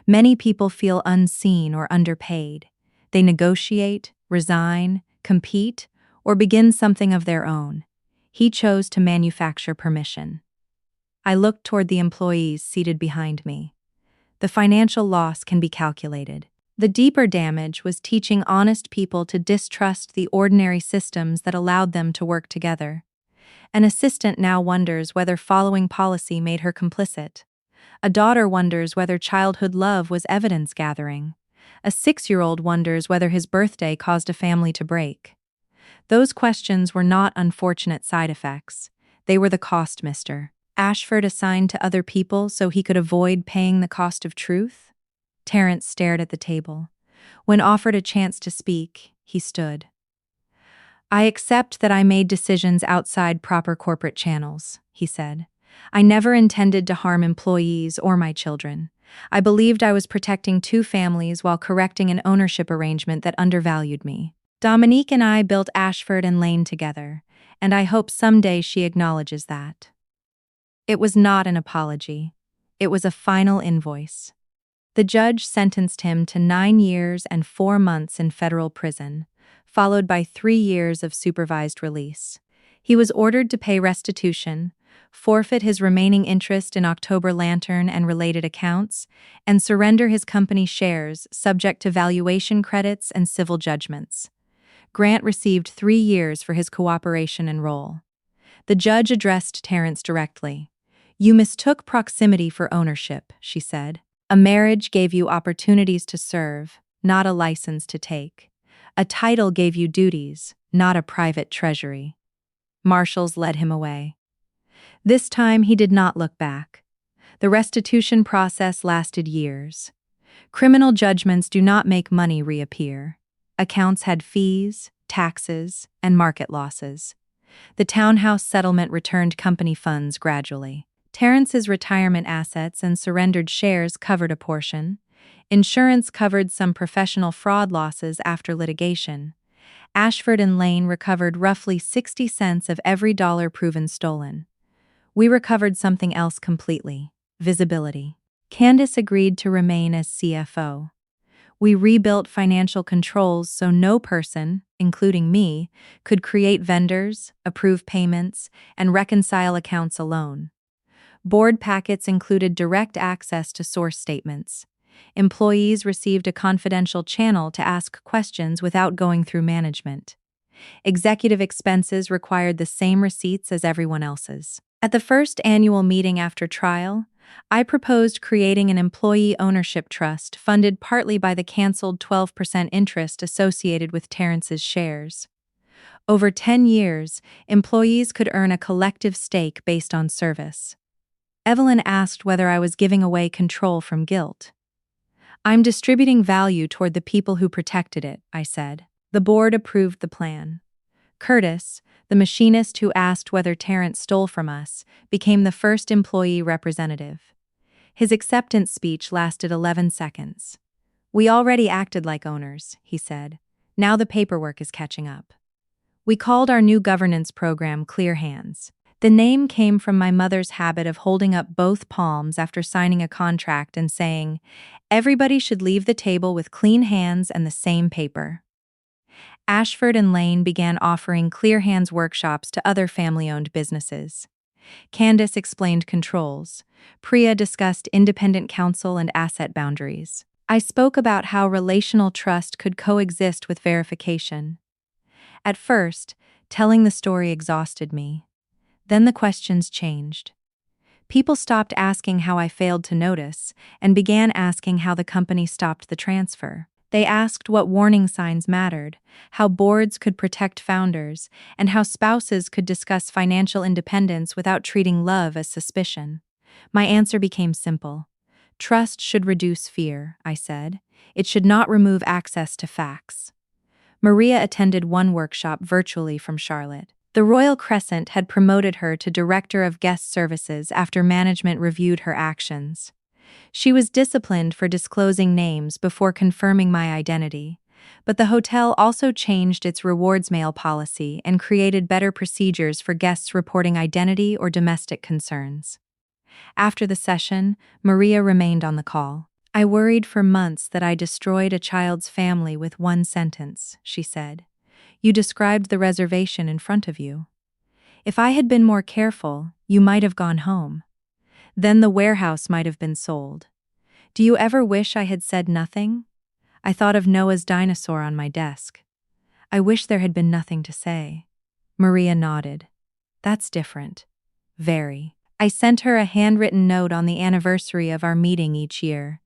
Many people feel unseen or underpaid. They negotiate, resign, compete, or begin something of their own. He chose to manufacture permission. I looked toward the employees seated behind me. The financial loss can be calculated. The deeper damage was teaching honest people to distrust the ordinary systems that allowed them to work together. An assistant now wonders whether following policy made her complicit. A daughter wonders whether childhood love was evidence gathering. A 6-year-old wonders whether his birthday caused a family to break. Those questions were not unfortunate side effects. They were the cost Mr. Ashford assigned to other people so he could avoid paying the cost of truth? Terrence stared at the table. When offered a chance to speak, he stood. I accept that I made decisions outside proper corporate channels, he said. I never intended to harm employees or my children. I believed I was protecting 2 families while correcting an ownership arrangement that undervalued me. Dominique and I built Ashford and Lane together, and I hope someday she acknowledges that. It was not an apology. It was a final invoice. The judge sentenced him to 9 years and 4 months in federal prison, followed by 3 years of supervised release. He was ordered to pay restitution, forfeit his remaining interest in October Lantern and related accounts, and surrender his company shares subject to valuation credits and civil judgments. Grant received 3 years for his cooperation and role. The judge addressed Terrence directly. You mistook proximity for ownership, she said. A marriage gave you opportunities to serve, not a license to take. A title gave you duties, not a private treasury. Marshals led him away. This time he did not look back. The restitution process lasted years. Criminal judgments do not make money reappear. Accounts had fees, taxes, and market losses. The townhouse settlement returned company funds gradually. Terrence's retirement assets and surrendered shares covered a portion. Insurance covered some professional fraud losses after litigation. Ashford and Lane recovered roughly 60 cents of every dollar proven stolen. We recovered something else completely: visibility. Candace agreed to remain as CFO. We rebuilt financial controls so no person, including me, could create vendors, approve payments, and reconcile accounts alone. Board packets included direct access to source statements. Employees received a confidential channel to ask questions without going through management. Executive expenses required the same receipts as everyone else's. At the first annual meeting after trial, I proposed creating an employee ownership trust funded partly by the canceled 12% interest associated with Terrence's shares. Over 10 years, employees could earn a collective stake based on service. Evelyn asked whether I was giving away control from guilt. I'm distributing value toward the people who protected it, I said. The board approved the plan. Curtis, the machinist who asked whether Terrence stole from us, became the first employee representative. His acceptance speech lasted 11 seconds. "We already acted like owners," he said. "Now the paperwork is catching up." We called our new governance program Clear Hands. The name came from my mother's habit of holding up both palms after signing a contract and saying, "Everybody should leave the table with clean hands and the same paper." Ashford and Lane began offering Clear Hands workshops to other family-owned businesses. Candace explained controls. Priya discussed independent counsel and asset boundaries. I spoke about how relational trust could coexist with verification. At first, telling the story exhausted me. Then the questions changed. People stopped asking how I failed to notice and began asking how the company stopped the transfer. They asked what warning signs mattered, how boards could protect founders, and how spouses could discuss financial independence without treating love as suspicion. My answer became simple. Trust should reduce fear, I said. It should not remove access to facts. Maria attended one workshop virtually from Charlotte. The Royal Crescent had promoted her to Director of Guest Services after management reviewed her actions. She was disciplined for disclosing names before confirming my identity, but the hotel also changed its rewards mail policy and created better procedures for guests reporting identity or domestic concerns. After the session, Maria remained on the call. "I worried for months that I destroyed a child's family with one sentence," she said. "You described the reservation in front of you. If I had been more careful, you might have gone home. Then the warehouse might have been sold. Do you ever wish I had said nothing? I thought of Noah's dinosaur on my desk. I wish there had been nothing to say." Maria nodded. "That's different. Very." I sent her a handwritten note on the anniversary of our meeting each year.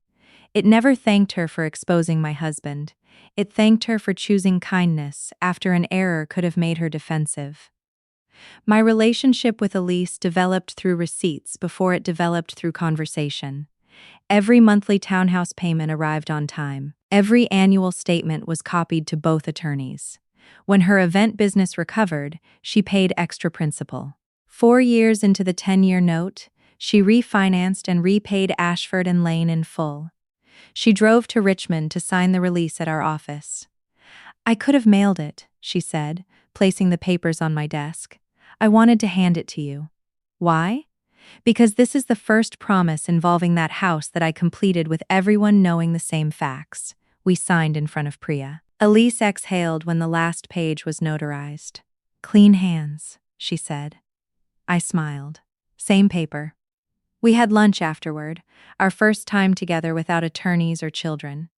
It never thanked her for exposing my husband. It thanked her for choosing kindness after an error could have made her defensive. My relationship with Elise developed through receipts before it developed through conversation. Every monthly townhouse payment arrived on time. Every annual statement was copied to both attorneys. When her event business recovered, she paid extra principal. 4 years into the 10-year note, she refinanced and repaid Ashford and Lane in full. She drove to Richmond to sign the release at our office. "I could have mailed it," she said, placing the papers on my desk. "I wanted to hand it to you." "Why?" "Because this is the first promise involving that house that I completed with everyone knowing the same facts." We signed in front of Priya. Elise exhaled when the last page was notarized. "Clean hands," she said. I smiled. "Same paper." We had lunch afterward, our first time together without attorneys or children.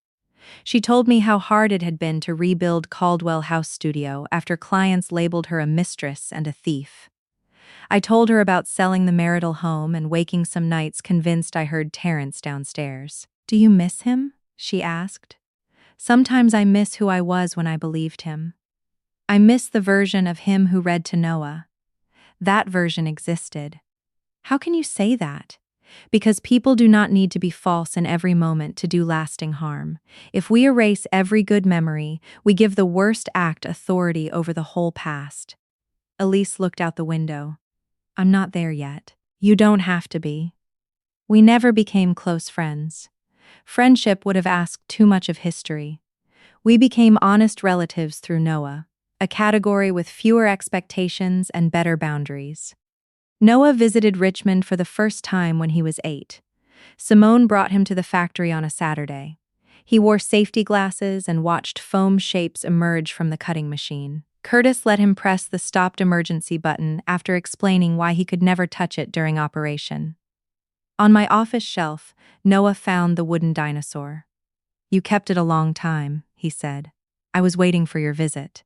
She told me how hard it had been to rebuild Caldwell House Studio after clients labeled her a mistress and a thief. I told her about selling the marital home and waking some nights convinced I heard Terrence downstairs. "Do you miss him?" she asked. "Sometimes I miss who I was when I believed him. I miss the version of him who read to Noah. That version existed." "How can you say that?" "Because people do not need to be false in every moment to do lasting harm. If we erase every good memory, we give the worst act authority over the whole past." Elise looked out the window. "I'm not there yet." "You don't have to be." We never became close friends. Friendship would have asked too much of history. We became honest relatives through Noah, a category with fewer expectations and better boundaries. Noah visited Richmond for the first time when he was 8. Simone brought him to the factory on a Saturday. He wore safety glasses and watched foam shapes emerge from the cutting machine. Curtis let him press the stopped emergency button after explaining why he could never touch it during operation. On my office shelf, Noah found the wooden dinosaur. "You kept it a long time," he said. "I was waiting for your visit."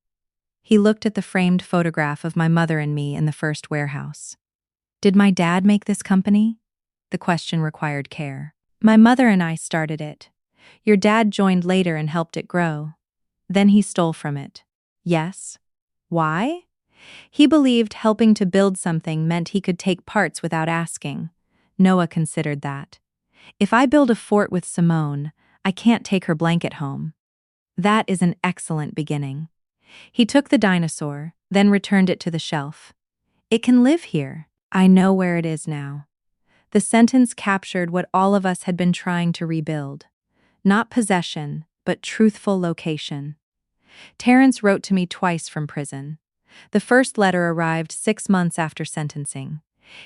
He looked at the framed photograph of my mother and me in the first warehouse. "Did my dad make this company?" The question required care. "My mother and I started it. Your dad joined later and helped it grow. Then he stole from it." "Yes. Why?" "He believed helping to build something meant he could take parts without asking." Noah considered that. "If I build a fort with Simone, I can't take her blanket home." "That is an excellent beginning." He took the dinosaur, then returned it to the shelf. "It can live here. I know where it is now." The sentence captured what all of us had been trying to rebuild. Not possession, but truthful location. Terrence wrote to me twice from prison. The first letter arrived 6 months after sentencing.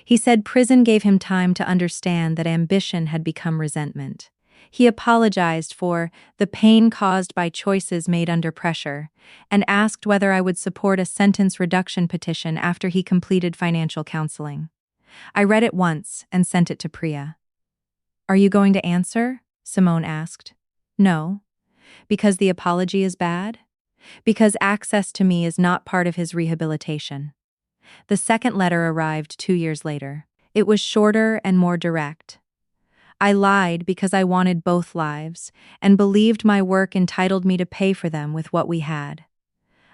He said prison gave him time to understand that ambition had become resentment. He apologized for the pain caused by choices made under pressure and asked whether I would support a sentence reduction petition after he completed financial counseling. I read it once and sent it to Priya. "Are you going to answer?" Simone asked. "No." "Because the apology is bad?" "Because access to me is not part of his rehabilitation." The second letter arrived 2 years later. It was shorter and more direct. "I lied because I wanted both lives and believed my work entitled me to pay for them with what we had.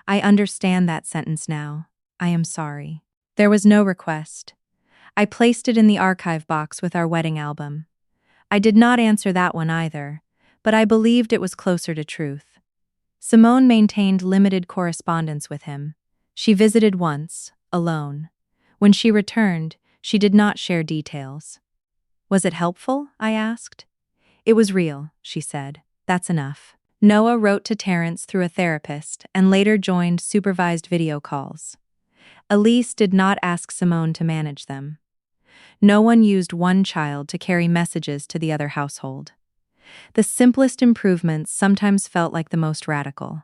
I understand that sentence now. I am sorry." There was no request. I placed it in the archive box with our wedding album. I did not answer that one either, but I believed it was closer to truth. Simone maintained limited correspondence with him. She visited once, alone. When she returned, she did not share details. "Was it helpful?" I asked. "It was real," she said. "That's enough." Noah wrote to Terrence through a therapist and later joined supervised video calls. Elise did not ask Simone to manage them. No one used one child to carry messages to the other household. The simplest improvements sometimes felt like the most radical.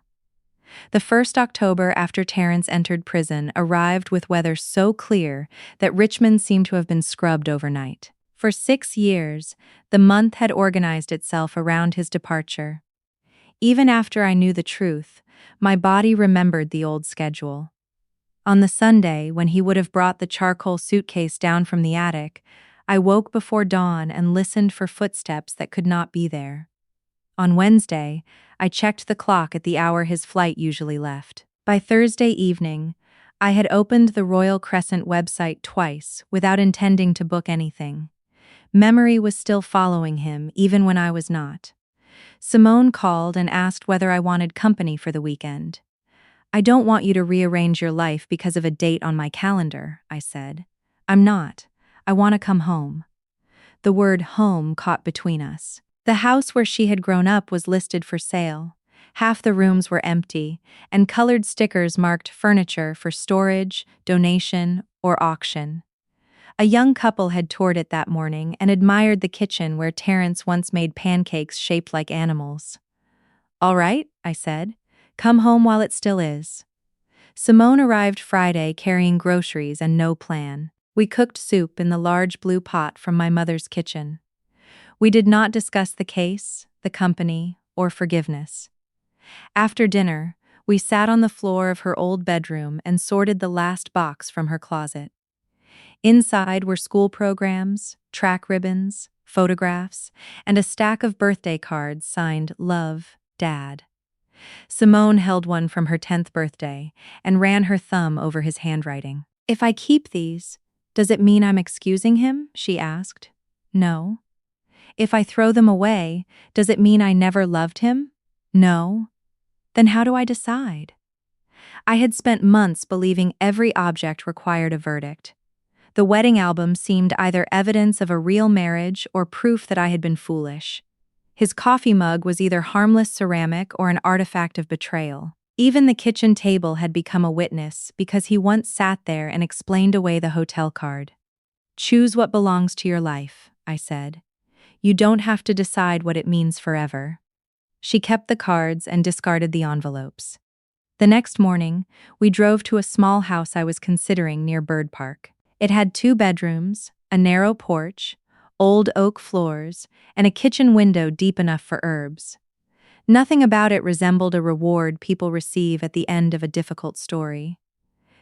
The first October after Terrence entered prison arrived with weather so clear that Richmond seemed to have been scrubbed overnight. For 6 years, the month had organized itself around his departure. Even after I knew the truth, my body remembered the old schedule. On the Sunday, when he would have brought the charcoal suitcase down from the attic, I woke before dawn and listened for footsteps that could not be there. On Wednesday, I checked the clock at the hour his flight usually left. By Thursday evening, I had opened the Royal Crescent website twice without intending to book anything. Memory was still following him, even when I was not. Simone called and asked whether I wanted company for the weekend. "I don't want you to rearrange your life because of a date on my calendar," I said. "I'm not. I want to come home." The word home caught between us. The house where she had grown up was listed for sale. Half the rooms were empty, and colored stickers marked furniture for storage, donation, or auction. A young couple had toured it that morning and admired the kitchen where Terrence once made pancakes shaped like animals. "All right," I said. "Come home while it still is." Simone arrived Friday carrying groceries and no plan. We cooked soup in the large blue pot from my mother's kitchen. We did not discuss the case, the company, or forgiveness. After dinner, we sat on the floor of her old bedroom and sorted the last box from her closet. Inside were school programs, track ribbons, photographs, and a stack of birthday cards signed "Love, Dad." Simone held one from her 10th birthday and ran her thumb over his handwriting. "If I keep these, does it mean I'm excusing him?" she asked. "No." "If I throw them away, does it mean I never loved him?" "No." "Then how do I decide?" I had spent months believing every object required a verdict. The wedding album seemed either evidence of a real marriage or proof that I had been foolish. His coffee mug was either harmless ceramic or an artifact of betrayal. Even the kitchen table had become a witness because he once sat there and explained away the hotel card. "Choose what belongs to your life," I said. "You don't have to decide what it means forever." She kept the cards and discarded the envelopes. The next morning, we drove to a small house I was considering near Bird Park. It had 2 bedrooms, a narrow porch, old oak floors, and a kitchen window deep enough for herbs. Nothing about it resembled a reward people receive at the end of a difficult story.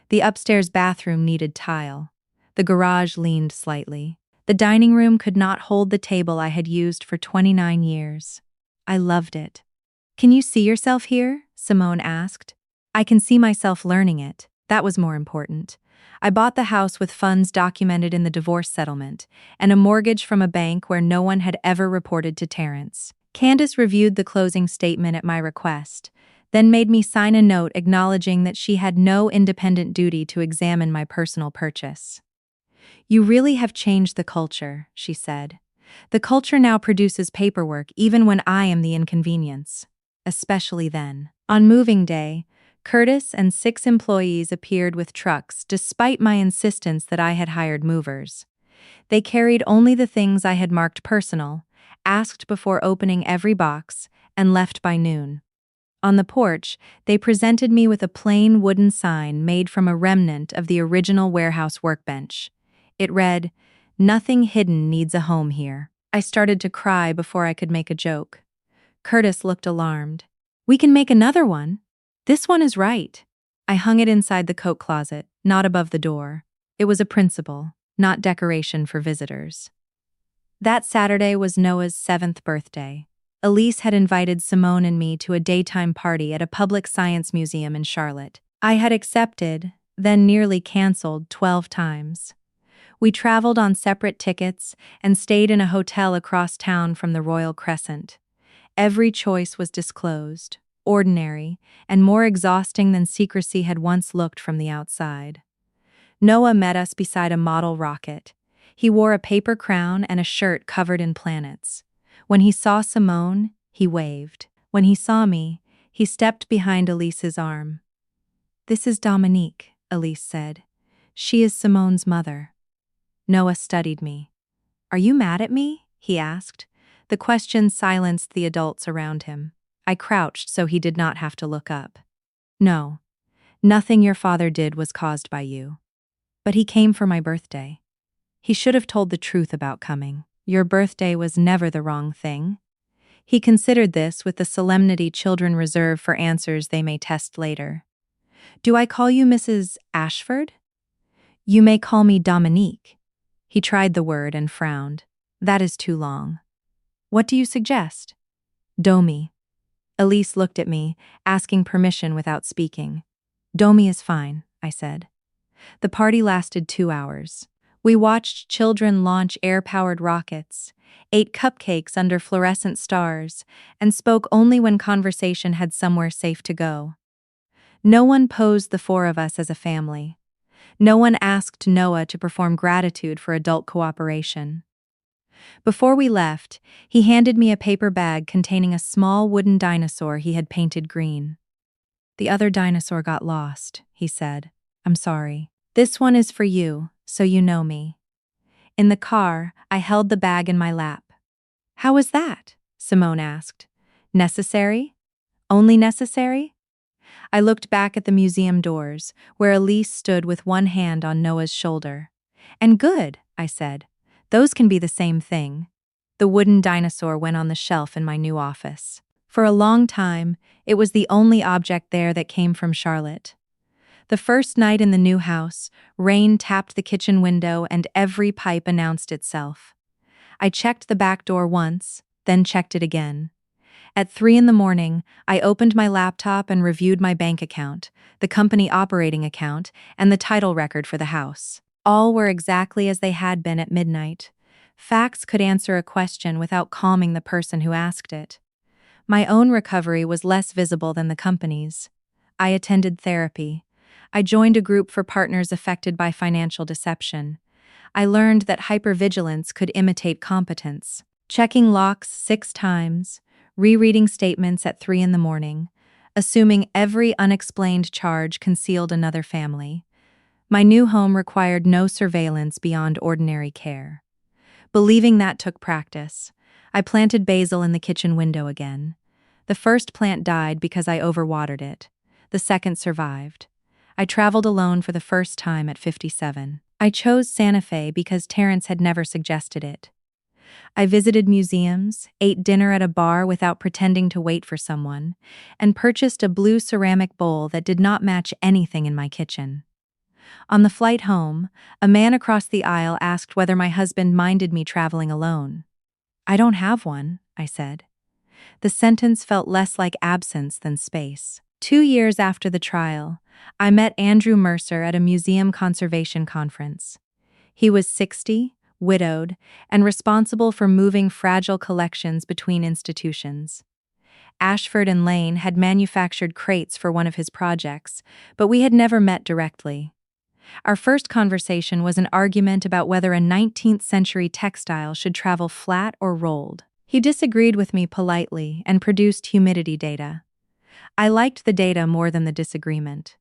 The upstairs bathroom needed tile. The garage leaned slightly. The dining room could not hold the table I had used for 29 years. I loved it. "Can you see yourself here?" Simone asked. "I can see myself learning it." That was more important. I bought the house with funds documented in the divorce settlement and a mortgage from a bank where no one had ever reported to Terrence. Candace reviewed the closing statement at my request, then made me sign a note acknowledging that she had no independent duty to examine my personal purchase. "You really have changed the culture," she said. "The culture now produces paperwork even when I am the inconvenience. Especially then." On moving day, Curtis and 6 employees appeared with trucks despite my insistence that I had hired movers. They carried only the things I had marked personal, asked before opening every box, and left by noon. On the porch, they presented me with a plain wooden sign made from a remnant of the original warehouse workbench. It read, "Nothing hidden needs a home here." I started to cry before I could make a joke. Curtis looked alarmed. "We can make another one. This one is right." I hung it inside the coat closet, not above the door. It was a principle, not decoration for visitors. That Saturday was Noah's 7th birthday. Elise had invited Simone and me to a daytime party at a public science museum in Charlotte. I had accepted, then nearly canceled 12 times. We traveled on separate tickets and stayed in a hotel across town from the Royal Crescent. Every choice was disclosed, ordinary, and more exhausting than secrecy had once looked from the outside. Noah met us beside a model rocket. He wore a paper crown and a shirt covered in planets. When he saw Simone, he waved. When he saw me, he stepped behind Elise's arm. "This is Dominique," Elise said. "She is Simone's mother." Noah studied me. "Are you mad at me?" he asked. The question silenced the adults around him. I crouched so he did not have to look up. "No, nothing your father did was caused by you. But he came for my birthday. He should have told the truth about coming. Your birthday was never the wrong thing." He considered this with the solemnity children reserve for answers they may test later. "Do I call you Mrs. Ashford?" "You may call me Dominique." He tried the word and frowned. "That is too long." "What do you suggest?" "Domi." Elise looked at me, asking permission without speaking. "Domi is fine," I said. The party lasted 2 hours. We watched children launch air-powered rockets, ate cupcakes under fluorescent stars, and spoke only when conversation had somewhere safe to go. No one posed the 4 of us as a family. No one asked Noah to perform gratitude for adult cooperation. Before we left, he handed me a paper bag containing a small wooden dinosaur he had painted green. "The other dinosaur got lost," he said. "I'm sorry. This one is for you, so you know me." In the car, I held the bag in my lap. "How was that?" Simone asked. "Necessary? Only necessary?" I looked back at the museum doors, where Elise stood with one hand on Noah's shoulder. "And good," I said. "Those can be the same thing." The wooden dinosaur went on the shelf in my new office. For a long time, it was the only object there that came from Charlotte. The first night in the new house, rain tapped the kitchen window and every pipe announced itself. I checked the back door once, then checked it again. At 3 in the morning, I opened my laptop and reviewed my bank account, the company operating account, and the title record for the house. All were exactly as they had been at midnight. Facts could answer a question without calming the person who asked it. My own recovery was less visible than the company's. I attended therapy. I joined a group for partners affected by financial deception. I learned that hypervigilance could imitate competence. Checking locks 6 times, rereading statements at 3 in the morning, assuming every unexplained charge concealed another family. My new home required no surveillance beyond ordinary care. Believing that took practice, I planted basil in the kitchen window again. The first plant died because I overwatered it. The second survived. I traveled alone for the first time at 57. I chose Santa Fe because Terrence had never suggested it. I visited museums, ate dinner at a bar without pretending to wait for someone, and purchased a blue ceramic bowl that did not match anything in my kitchen. On the flight home, a man across the aisle asked whether my husband minded me traveling alone. "I don't have one," I said. The sentence felt less like absence than space. 2 years after the trial, I met Andrew Mercer at a museum conservation conference. He was 60, widowed, and responsible for moving fragile collections between institutions. Ashford and Lane had manufactured crates for one of his projects, but we had never met directly. Our first conversation was an argument about whether a 19th century textile should travel flat or rolled. He disagreed with me politely and produced humidity data. I liked the data more than the disagreement.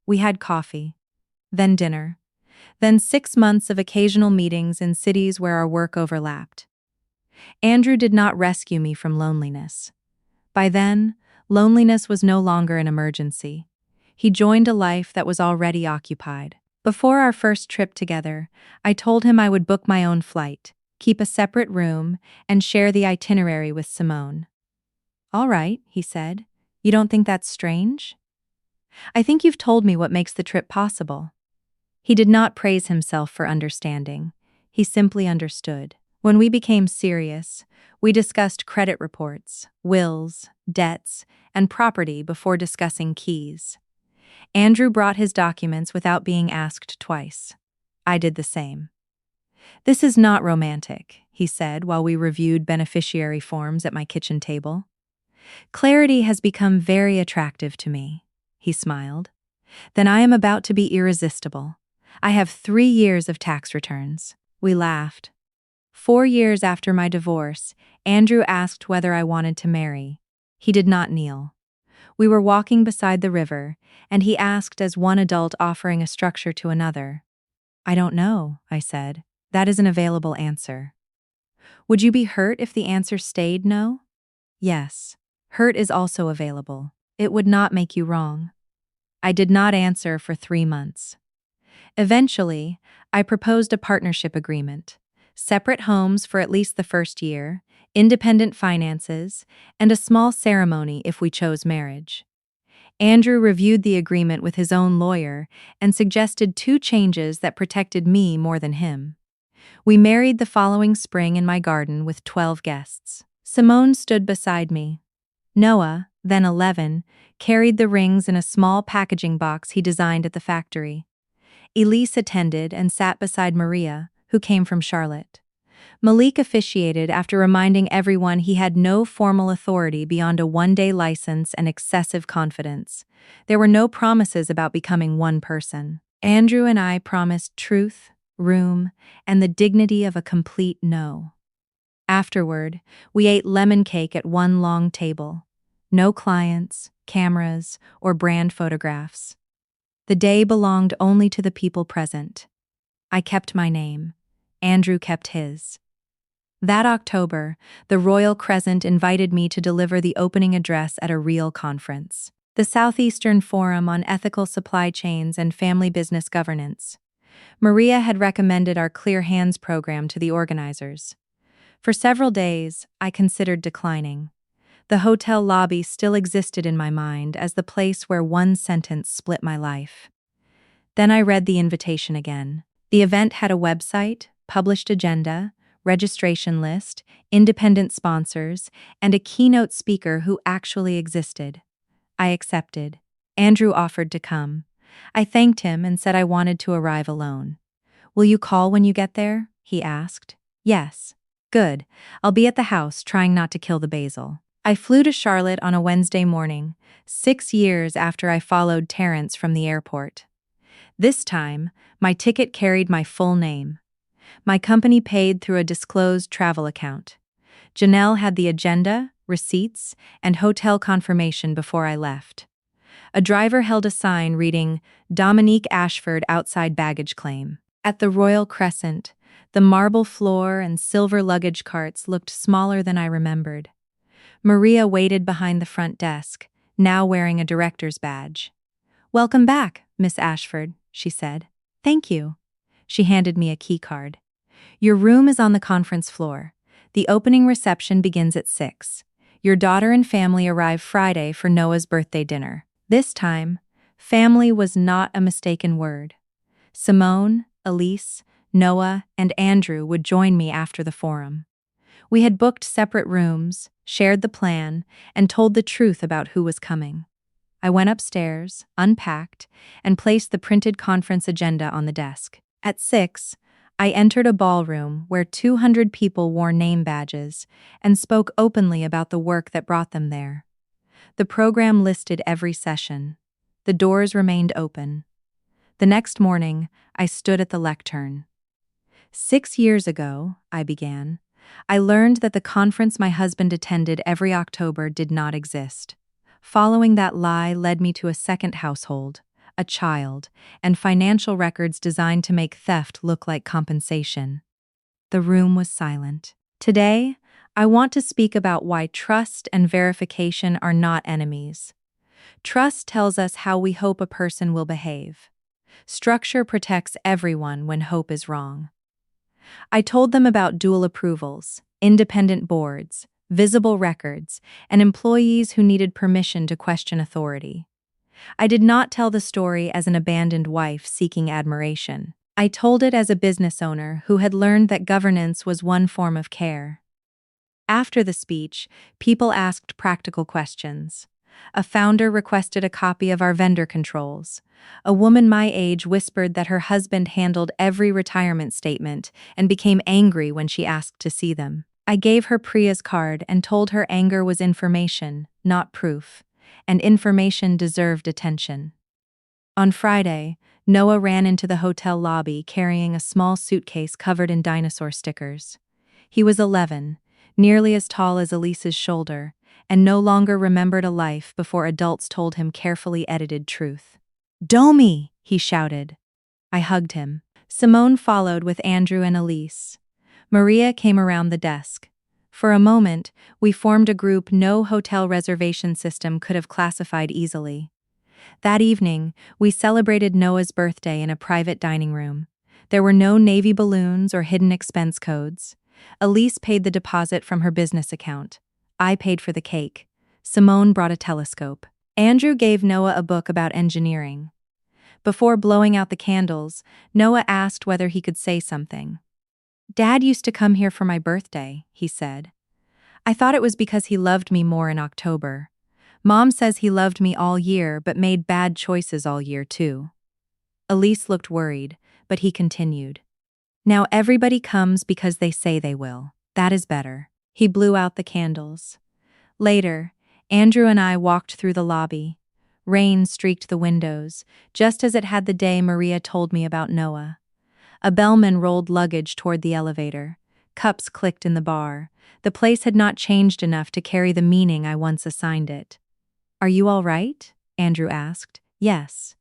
We had coffee, then dinner, then 6 months of occasional meetings in cities where our work overlapped. Andrew did not rescue me from loneliness. By then, loneliness was no longer an emergency. He joined a life that was already occupied. Before our first trip together, I told him I would book my own flight, keep a separate room, and share the itinerary with Simone. "All right," he said. "You don't think that's strange?" "I think you've told me what makes the trip possible." He did not praise himself for understanding. He simply understood. When we became serious, we discussed credit reports, wills, debts, and property before discussing keys. Andrew brought his documents without being asked twice. I did the same. "This is not romantic," he said while we reviewed beneficiary forms at my kitchen table. "Clarity has become very attractive to me," he smiled. "Then I am about to be irresistible. I have 3 years of tax returns." We laughed. 4 years after my divorce, Andrew asked whether I wanted to marry. He did not kneel. We were walking beside the river, and he asked as one adult offering a structure to another. "I don't know," I said. "That is an available answer." "Would you be hurt if the answer stayed no?" "Yes. Hurt is also available. It would not make you wrong." I did not answer for 3 months. Eventually, I proposed a partnership agreement: separate homes for at least the first year, independent finances, and a small ceremony if we chose marriage. Andrew reviewed the agreement with his own lawyer and suggested 2 changes that protected me more than him. We married the following spring in my garden with 12 guests. Simone stood beside me. Noah, then 11, carried the rings in a small packaging box he designed at the factory. Elise attended and sat beside Maria, who came from Charlotte. Malik officiated after reminding everyone he had no formal authority beyond a 1-day license and excessive confidence. There were no promises about becoming one person. Andrew and I promised truth, room, and the dignity of a complete no. Afterward, we ate lemon cake at one long table. No clients, cameras, or brand photographs. The day belonged only to the people present. I kept my name. Andrew kept his. That October, the Royal Crescent invited me to deliver the opening address at a real conference, the Southeastern Forum on Ethical Supply Chains and Family Business Governance. Maria had recommended our Clear Hands program to the organizers. For several days, I considered declining. The hotel lobby still existed in my mind as the place where one sentence split my life. Then I read the invitation again. The event had a website, published agenda, registration list, independent sponsors, and a keynote speaker who actually existed. I accepted. Andrew offered to come. I thanked him and said I wanted to arrive alone. "Will you call when you get there?" he asked. "Yes." "Good. I'll be at the house trying not to kill the basil." I flew to Charlotte on a Wednesday morning, 6 years after I followed Terrence from the airport. This time, my ticket carried my full name. My company paid through a disclosed travel account. Janelle had the agenda, receipts, and hotel confirmation before I left. A driver held a sign reading, "Dominique Ashford outside baggage claim." At the Royal Crescent, the marble floor and silver luggage carts looked smaller than I remembered. Maria waited behind the front desk, now wearing a director's badge. "Welcome back, Miss Ashford," she said. "Thank you." She handed me a key card. "Your room is on the conference floor. The opening reception begins at 6. Your daughter and family arrive Friday for Noah's birthday dinner." This time, family was not a mistaken word. Simone, Elise, Noah, and Andrew would join me after the forum. We had booked separate rooms, shared the plan, and told the truth about who was coming. I went upstairs, unpacked, and placed the printed conference agenda on the desk. At 6, I entered a ballroom where 200 people wore name badges and spoke openly about the work that brought them there. The program listed every session. The doors remained open. The next morning, I stood at the lectern. 6 years ago, I began, I learned that the conference my husband attended every October did not exist. Following that lie led me to a second household, a child, and financial records designed to make theft look like compensation. The room was silent. Today, I want to speak about why trust and verification are not enemies. Trust tells us how we hope a person will behave. Structure protects everyone when hope is wrong. I told them about dual approvals, independent boards, visible records, and employees who needed permission to question authority. I did not tell the story as an abandoned wife seeking admiration. I told it as a business owner who had learned that governance was one form of care. After the speech, people asked practical questions. A founder requested a copy of our vendor controls. A woman my age whispered that her husband handled every retirement statement and became angry when she asked to see them. I gave her Priya's card and told her anger was information, not proof, and information deserved attention. On Friday, Noah ran into the hotel lobby carrying a small suitcase covered in dinosaur stickers. He was 11, nearly as tall as Elise's shoulder, and no longer remembered a life before adults told him carefully edited truth. "Domi!" he shouted. I hugged him. Simone followed with Andrew and Elise. Maria came around the desk. For a moment, we formed a group no hotel reservation system could have classified easily. That evening, we celebrated Noah's birthday in a private dining room. There were no navy balloons or hidden expense codes. Elise paid the deposit from her business account. I paid for the cake. Simone brought a telescope. Andrew gave Noah a book about engineering. Before blowing out the candles, Noah asked whether he could say something. "Dad used to come here for my birthday," he said. "I thought it was because he loved me more in October. Mom says he loved me all year but made bad choices all year too." Elise looked worried, but he continued. "Now everybody comes because they say they will. That is better." He blew out the candles. Later, Andrew and I walked through the lobby. Rain streaked the windows, just as it had the day Maria told me about Noah. A bellman rolled luggage toward the elevator. Cups clicked in the bar. The place had not changed enough to carry the meaning I once assigned it. "Are you all right?" Andrew asked. "Yes."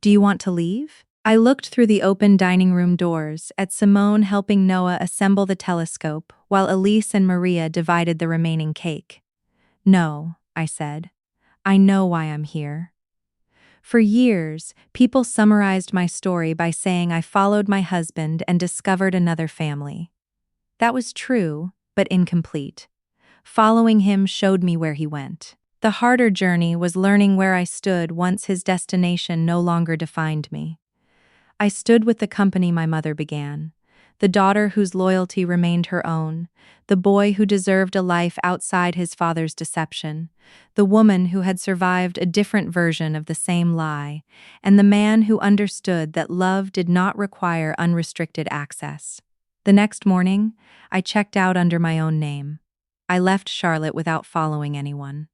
"Do you want to leave?" I looked through the open dining room doors at Simone helping Noah assemble the telescope while Elise and Maria divided the remaining cake. "No," I said. "I know why I'm here." For years, people summarized my story by saying I followed my husband and discovered another family. That was true, but incomplete. Following him showed me where he went. The harder journey was learning where I stood once his destination no longer defined me. I stood with the company my mother began, the daughter whose loyalty remained her own, the boy who deserved a life outside his father's deception, the woman who had survived a different version of the same lie, and the man who understood that love did not require unrestricted access. The next morning, I checked out under my own name. I left Charlotte without following anyone.